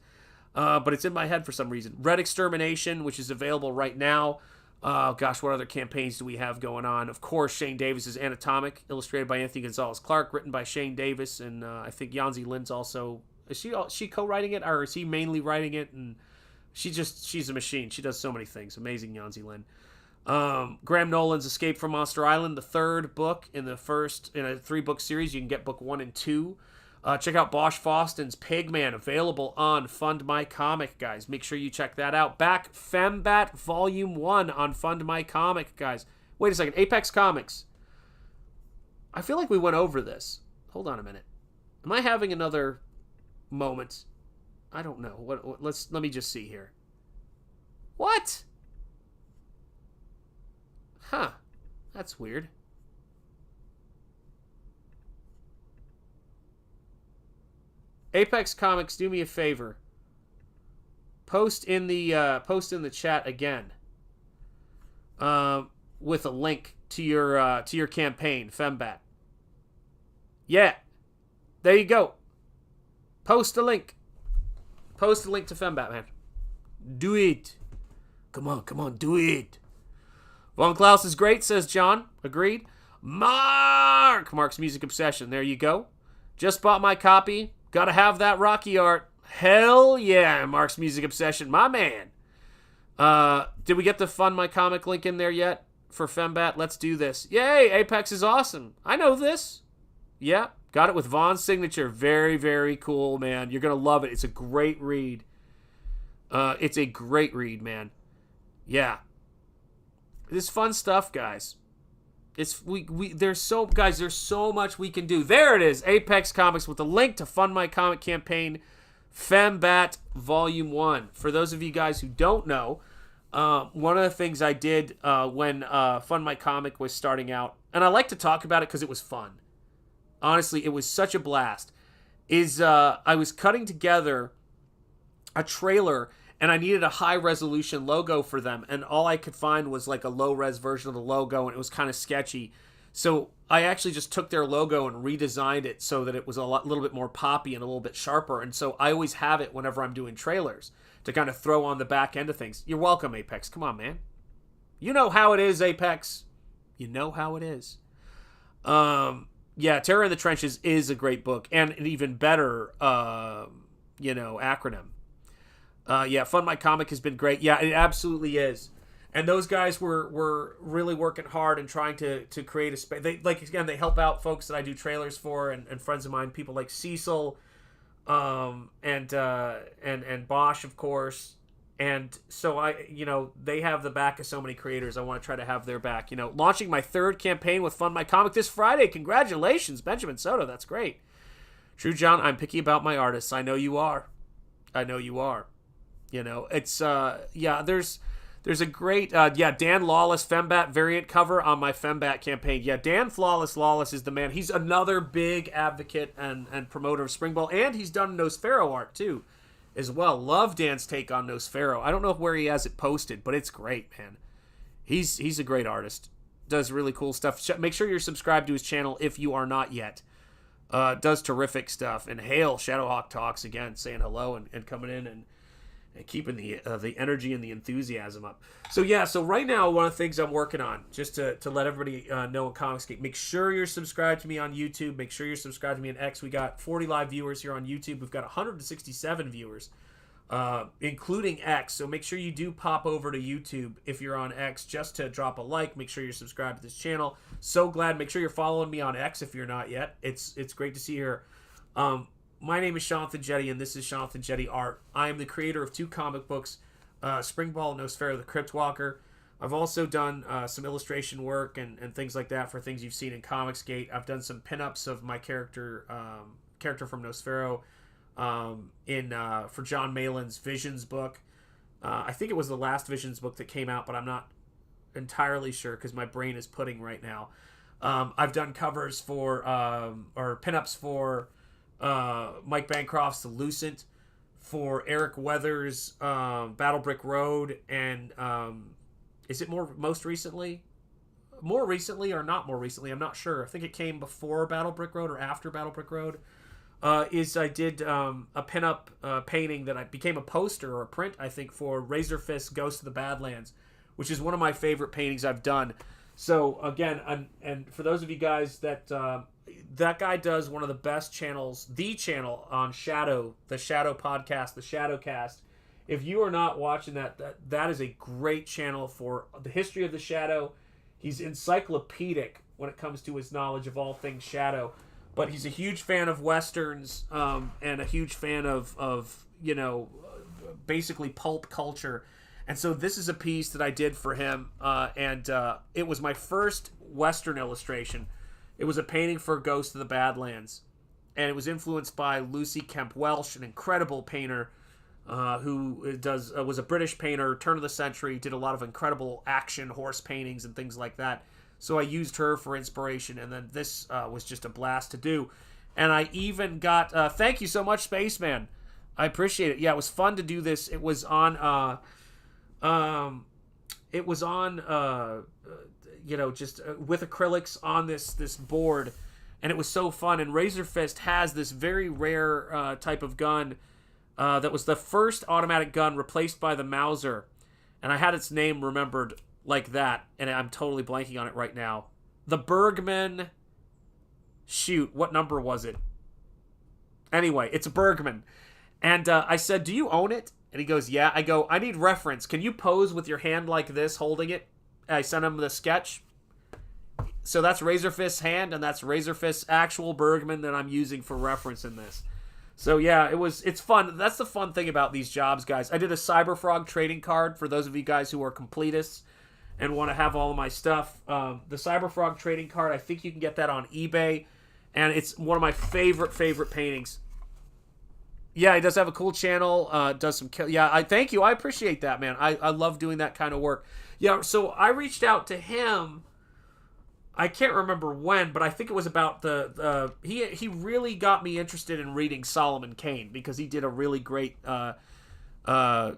But it's in my head for some reason. Red Extermination, which is available right now. Gosh, what other campaigns do we have going on? Of course, Shane Davis's Annatomic, illustrated by Anthony Gonzalez-Clark, written by Shane Davis, and I think Yanzi Lin's also... Is she co-writing it, or is he mainly writing it? And she's a machine. She does so many things. Amazing, Yanzi Lin. Graham Nolan's Escape from Monster Island, the third book in a 3-book series. You can get book 1 and 2. Check out Bosch Foston's PIGMAN, available on Fund My Comic, guys. Make sure you check that out. Back Fembat Volume 1 on Fund My Comic, guys. Wait a second. Apex Comics. I feel like we went over this. Hold on a minute. Am I having another moment? I don't know. Let me just see here. What? Huh. That's weird. Apex Comics, do me a favor. Post in the chat again. With a link to your campaign, Fembat. Yeah. There you go. Post a link. Post a link to Fembat, man. Do it. Come on, do it. Von Klaus is great, says John. Agreed. Mark's Music Obsession. There you go. Just bought my copy. Gotta have that Rocky art. Hell yeah, Mark's Music Obsession. My man. Did we get the Fund My Comic link in there yet for Fembat? Let's do this. Yay, Apex is awesome. I know this. Yeah, got it with Von's signature. Very, very cool, man. You're gonna love it. It's a great read. It's a great read, man. Yeah. This is fun stuff, guys. There's so much we can do. There it is, Apex Comics with a link to Fund My Comic campaign, Fembat Volume 1. For those of you guys who don't know, one of the things I did when Fund My Comic was starting out, and I like to talk about it because it was fun. Honestly, it was such a blast. I was cutting together a trailer, and I needed a high-resolution logo for them, and all I could find was like a low-res version of the logo, and it was kind of sketchy. So I actually just took their logo and redesigned it so that it was little bit more poppy and a little bit sharper, and so I always have it whenever I'm doing trailers to kind of throw on the back end of things. You're welcome, Apex. Come on, man. You know how it is, Apex. You know how it is. Yeah, Terror in the Trenches is a great book, and an even better, acronym. Yeah, Fund My Comic has been great. Yeah, it absolutely is. And those guys were really working hard and trying to create a space. They help out folks that I do trailers for and friends of mine, people like Cecil, and Bosch, of course. And so they have the back of so many creators. I want to try to have their back. Launching my 3rd campaign with Fund My Comic this Friday. Congratulations, Benjamin Soto. That's great. True, John, I'm picky about my artists. I know you are. It's there's a great Dan Lawless Fembat variant cover on my Fembat campaign. Yeah, Dan Lawless is the man. He's another big advocate and promoter of Springball, and he's done Nosfero art too, as well. Love Dan's take on Nosfero. I don't know where he has it posted, but it's great, man. He's a great artist. Does really cool stuff. Make sure you're subscribed to his channel if you are not yet. Does terrific stuff. And hail Shadowhawk Talks again, saying hello and coming in and keeping the energy and the enthusiasm up. So right now, one of the things I'm working on, just to let everybody know in Comicsgate, make sure you're subscribed to me on YouTube. Make sure you're subscribed to me on X. We got 40 live viewers here on YouTube. We've got 167 viewers, including X. So make sure you do pop over to YouTube if you're on X, just to drop a like. Make sure you're subscribed to this channel. So glad. Make sure you're following me on X if you're not yet. It's great to see you here. my name is Shanth Enjeti, and this is Shanth Enjeti Art. I am the creator of 2 comic books, SPRINGBALL and Nosfero the Crypt Walker. I've also done some illustration work and things like that for things you've seen in Comicsgate. I've done some pinups of my character from Nosfero for John Malin's Visions book. I think it was the last Visions book that came out, but I'm not entirely sure because my brain is pudding right now. I've done covers for or pinups for Mike Bancroft's The Lucent, for Eric Weathers' Battle Brick Road, and is it most recently? More recently or not more recently? I'm not sure. I think it came before Battle Brick Road or after Battle Brick Road. I did a pinup painting that I became a poster or a print, I think, for Razor Fist Ghost of the Badlands, which is one of my favorite paintings I've done. So again, and for those of you guys that that guy does one of the best channels, the channel on Shadow, the Shadow podcast, the Shadowcast. If you are not watching that is a great channel for the history of the Shadow. He's encyclopedic when it comes to his knowledge of all things Shadow. But he's a huge fan of Westerns and a huge fan of basically pulp culture. And so this is a piece that I did for him, and it was my first Western illustration. It was a painting for Ghost of the Badlands, and it was influenced by Lucy Kemp Welsh, an incredible painter who was a British painter, turn of the century, did a lot of incredible action horse paintings and things like that. So I used her for inspiration, and then this was just a blast to do. And I even got thank you so much, Spaceman. I appreciate it. Yeah, it was fun to do this. It was on just with acrylics on this board, and it was so fun. And Razor Fist has this very rare type of gun that was the first automatic gun replaced by the Mauser, and I had its name remembered like that, and I'm totally blanking on it right now. The Bergman. Shoot, what number was it? Anyway, it's a Bergman. And I said, "Do you own it?" And he goes, "Yeah." I go, "I need reference. Can you pose with your hand like this, holding it?" I sent him the sketch. So that's Razor Fist's hand, and that's Razor Fist's actual Bergman that I'm using for reference in this. So yeah, it's fun. That's the fun thing about these jobs, guys. I did a CYBERFROG trading card for those of you guys who are completists and want to have all of my stuff. The CYBERFROG trading card, I think you can get that on eBay, and it's one of my favorite paintings. Yeah, he does have a cool channel. Does some I thank you. I appreciate that, man. I love doing that kind of work. Yeah, so I reached out to him. I can't remember when, but I think it was about he really got me interested in reading Solomon Kane because he did a really great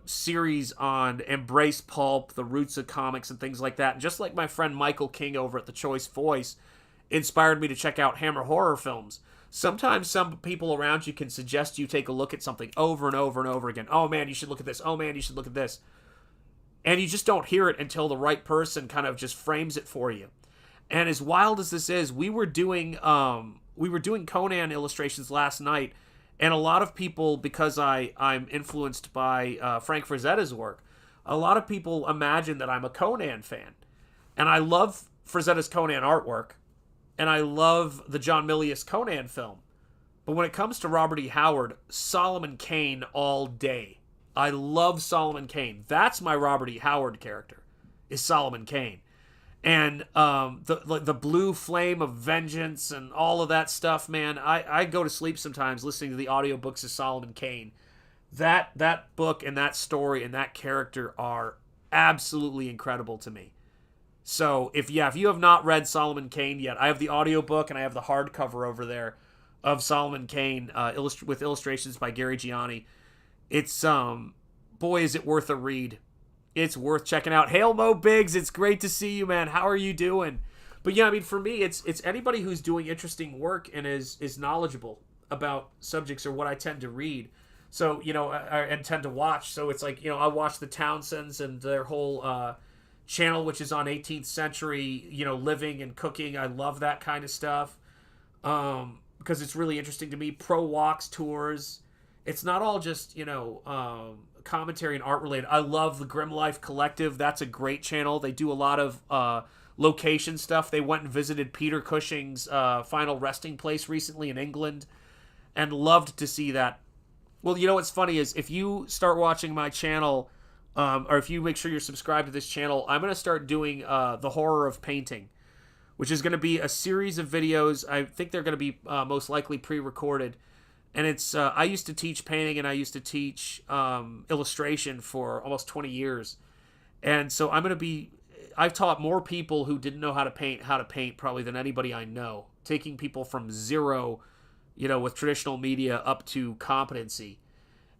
series on Embrace Pulp, the roots of comics and things like that. And just like my friend Michael King over at The Choice Voice inspired me to check out Hammer horror films. Sometimes some people around you can suggest you take a look at something over and over and over again. Oh man, you should look at this. Oh man, you should look at this. And you just don't hear it until the right person kind of just frames it for you. And as wild as this is, we were doing Conan illustrations last night, and a lot of people, because I'm influenced by Frank Frazetta's work, a lot of people imagine that I'm a Conan fan. And I love Frazetta's Conan artwork, and I love the John Milius Conan film. But when it comes to Robert E. Howard, Solomon Kane all day. I love Solomon Kane. That's my Robert E. Howard character, is Solomon Kane. And the blue flame of vengeance and all of that stuff, man. I go to sleep sometimes listening to the audiobooks of Solomon Kane. That book and that story and that character are absolutely incredible to me. So if you have not read Solomon Kane yet, I have the audiobook and I have the hardcover over there of Solomon Kane with illustrations by Gary Gianni. It's boy, is it worth a read. It's worth checking out. Hail Mo Biggs, it's great to see you, man. How are you doing? But yeah, I mean, for me, it's anybody who's doing interesting work and is knowledgeable about subjects or what I tend to read. So, and tend to watch. So it's like, I watch the Townsends and their whole channel, which is on 18th century, living and cooking. I love that kind of stuff because it's really interesting to me. Pro walks, tours. It's not all just, commentary and art related. I love the Grim Life Collective. That's a great channel. They do a lot of location stuff. They went and visited Peter Cushing's final resting place recently in England. and loved to see that. Well, you know what's funny is if you start watching my channel, or if you make sure you're subscribed to this channel, I'm going to start doing the horror of painting, which is going to be a series of videos. I think they're going to be most likely pre-recorded. And it's I used to teach painting and I used to teach illustration for almost 20 years. And so I've taught more people who didn't know how to paint probably than anybody I know, taking people from zero, with traditional media up to competency.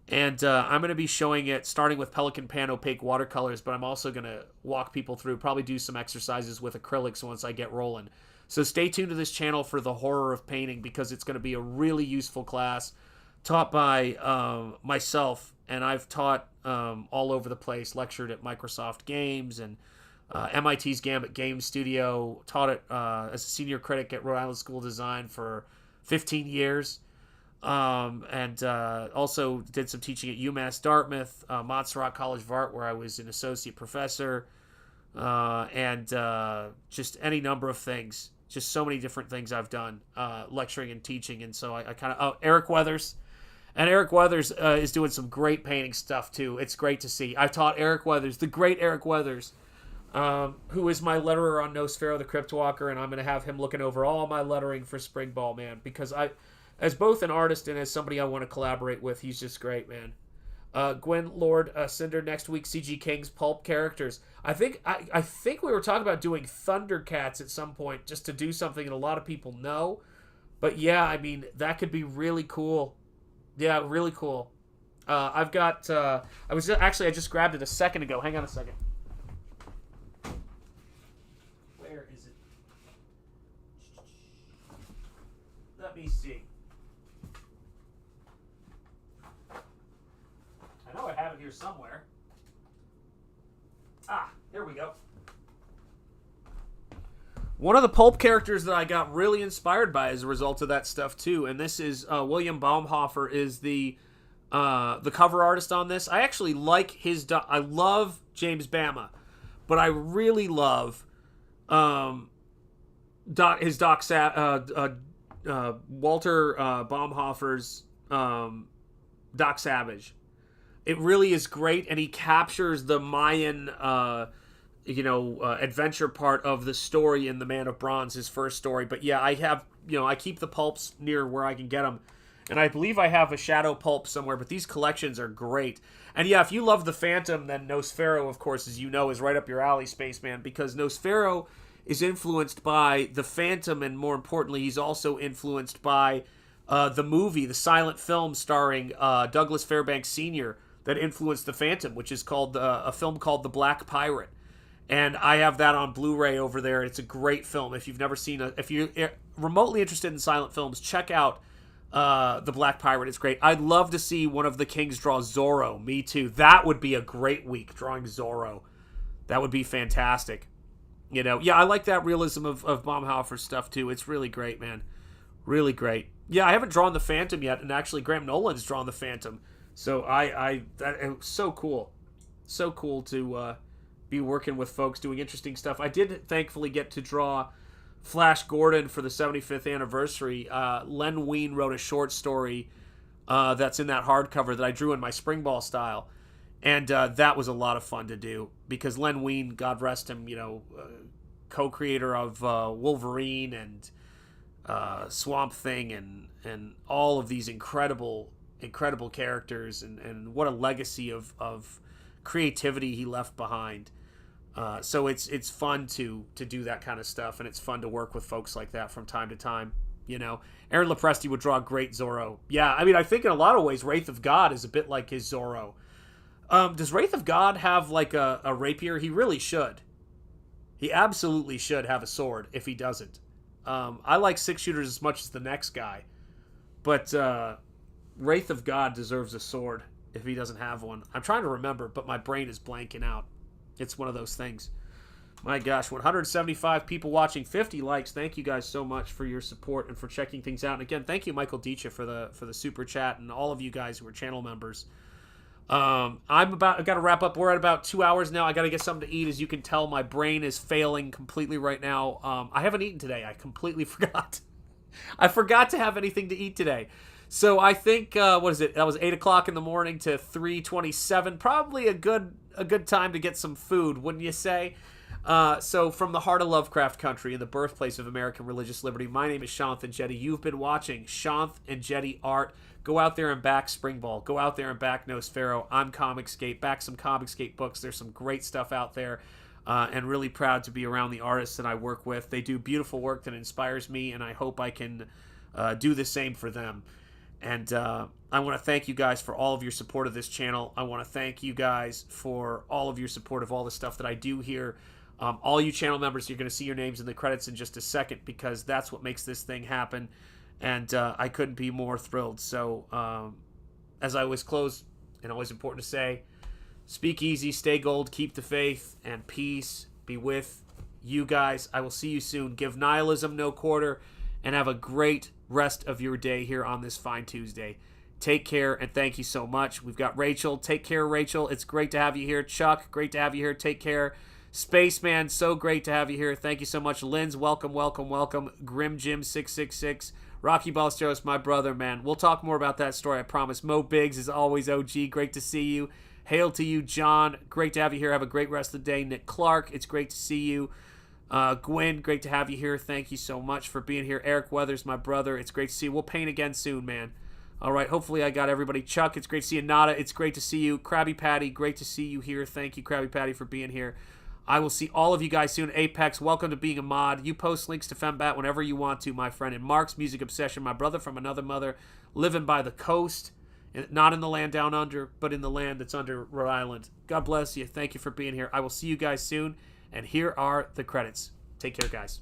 And I'm going to be showing it starting with Pelican Pan opaque watercolors, but I'm also going to walk people through, probably do some exercises with acrylics once I get rolling. So stay tuned to this channel for the horror of painting, because it's going to be a really useful class taught by myself. And I've taught all over the place, lectured at Microsoft Games and MIT's Gambit Game Studio, taught it as a senior critic at Rhode Island School of Design for 15 years. And also did some teaching at UMass Dartmouth, Montserrat College of Art, where I was an associate professor, and just any number of things. Just so many different things I've done, lecturing and teaching. And so I kind of... Eric Weathers. And Eric Weathers is doing some great painting stuff, too. It's great to see. I've taught Eric Weathers, the great Eric Weathers, who is my letterer on Nosfero, the Crypt Walker, and I'm going to have him looking over all my lettering for SPRINGBALL, man, because as both an artist and as somebody I want to collaborate with, he's just great, man. Gwen Lord Cinder next week, CG King's pulp characters. I think we were talking about doing Thundercats at some point, just to do something that a lot of people know. But yeah, I mean, that could be really cool. Yeah, really cool. I've got... I just grabbed it a second ago. Hang on a second. Where is it? Let me see. I know I have it here somewhere. Here we go. One of the pulp characters that I got really inspired by as a result of that stuff too, and this is William Baumhofer is the cover artist on this. I actually like his. I love James Bama, but I really love Walter Baumhofer's Doc Savage. It really is great, and he captures the Mayan, adventure part of the story in The Man of Bronze, his first story. But yeah, I keep the pulps near where I can get them, and I believe I have a shadow pulp somewhere. But these collections are great, and yeah, if you love the Phantom, then Nosfero, of course, as you know, is right up your alley, Spaceman, because Nosfero is influenced by the Phantom, and more importantly, he's also influenced by the movie, the silent film starring Douglas Fairbanks Sr., that influenced the Phantom, which is called a film called The Black Pirate, and I have that on Blu-ray over there. It's a great film. If you've never seen if you're remotely interested in silent films, check out The Black Pirate. It's great. I'd love to see one of the Kings draw Zorro. Me too. That would be a great week, drawing Zorro. That would be fantastic. Yeah, I like that realism of Baumhofer's stuff too. It's really great, man. Really great. Yeah, I haven't drawn the Phantom yet, and actually Graham Nolan's drawn the Phantom. So it was so cool to be working with folks doing interesting stuff. I did thankfully get to draw Flash Gordon for the 75th anniversary. Len Wein wrote a short story that's in that hardcover that I drew in my SPRINGBALL style, and that was a lot of fun to do because Len Wein, God rest him, co-creator of Wolverine and Swamp Thing and all of these incredible characters, and what a legacy of creativity he left behind. So it's fun to do that kind of stuff, and it's fun to work with folks like that from time to time. Aaron Lopresti would draw a great Zorro. Yeah, I mean, I think in a lot of ways Wraith of God is a bit like his Zorro. Does Wraith of God have like a rapier? He really should. He absolutely should have a sword if he doesn't. I like six shooters as much as the next guy, but Wraith of God deserves a sword if he doesn't have one. I'm trying to remember, but my brain is blanking out. It's one of those things. My gosh, 175 people watching, 50 likes. Thank you guys so much for your support and for checking things out. And again, thank you, Michael Dietsch, for the super chat, and all of you guys who are channel members. I've got to wrap up. We're at about 2 hours now. I got to get something to eat. As you can tell, my brain is failing completely right now. I haven't eaten today. I completely forgot. I forgot to have anything to eat today. So I think what is it? That was 8 o'clock in the morning to 3:27. Probably a good time to get some food, wouldn't you say? So from the heart of Lovecraft country and the birthplace of American religious liberty, my name is Shanth Enjeti. You've been watching Shanth Enjeti Art. Go out there and back Springball. Go out there and back Nosfero. I'm Comicscape. Back some Comicscape books. There's some great stuff out there. And really proud to be around the artists that I work with. They do beautiful work that inspires me, and I hope I can do the same for them. And I want to thank you guys for all of your support of this channel. I want to thank you guys for all of your support of all the stuff that I do here. All you channel members, you're going to see your names in the credits in just a second, because that's what makes this thing happen. And I couldn't be more thrilled. So as I always close, and always important to say, speak easy, stay gold, keep the faith, and peace be with you guys. I will see you soon. Give nihilism no quarter, and have a great rest of your day here on this fine Tuesday. Take care, and thank you so much. We've got Rachel. Take care, Rachel. It's great to have you here. Chuck, great to have you here. Take care. Spaceman, so great to have you here. Thank you so much. Linz, welcome, welcome, welcome. Grim Jim 666. Rocky Ballesteros, my brother, man. We'll talk more about that story, I promise. Mo Biggs is always OG. Great to see you. Hail to you, John. Great to have you here. Have a great rest of the day. Nick Clark, it's great to see you. Gwen, great to have you here. Thank you so much for being here. Eric Weathers, my brother, it's great to see you. We'll paint again soon, man. All right, hopefully I got everybody. Chuck, it's great to see you. Nada, it's great to see you. Krabby Patty, great to see you here. Thank you, Krabby Patty, for being here. I will see all of you guys soon. Apex, welcome to being a mod. You post links to Fembat whenever you want to, my friend. And Mark's Music Obsession, my brother from another mother, living by the coast. Not in the land down under, but in the land that's under Rhode Island. God bless you. Thank you for being here. I will see you guys soon. And here are the credits. Take care, guys.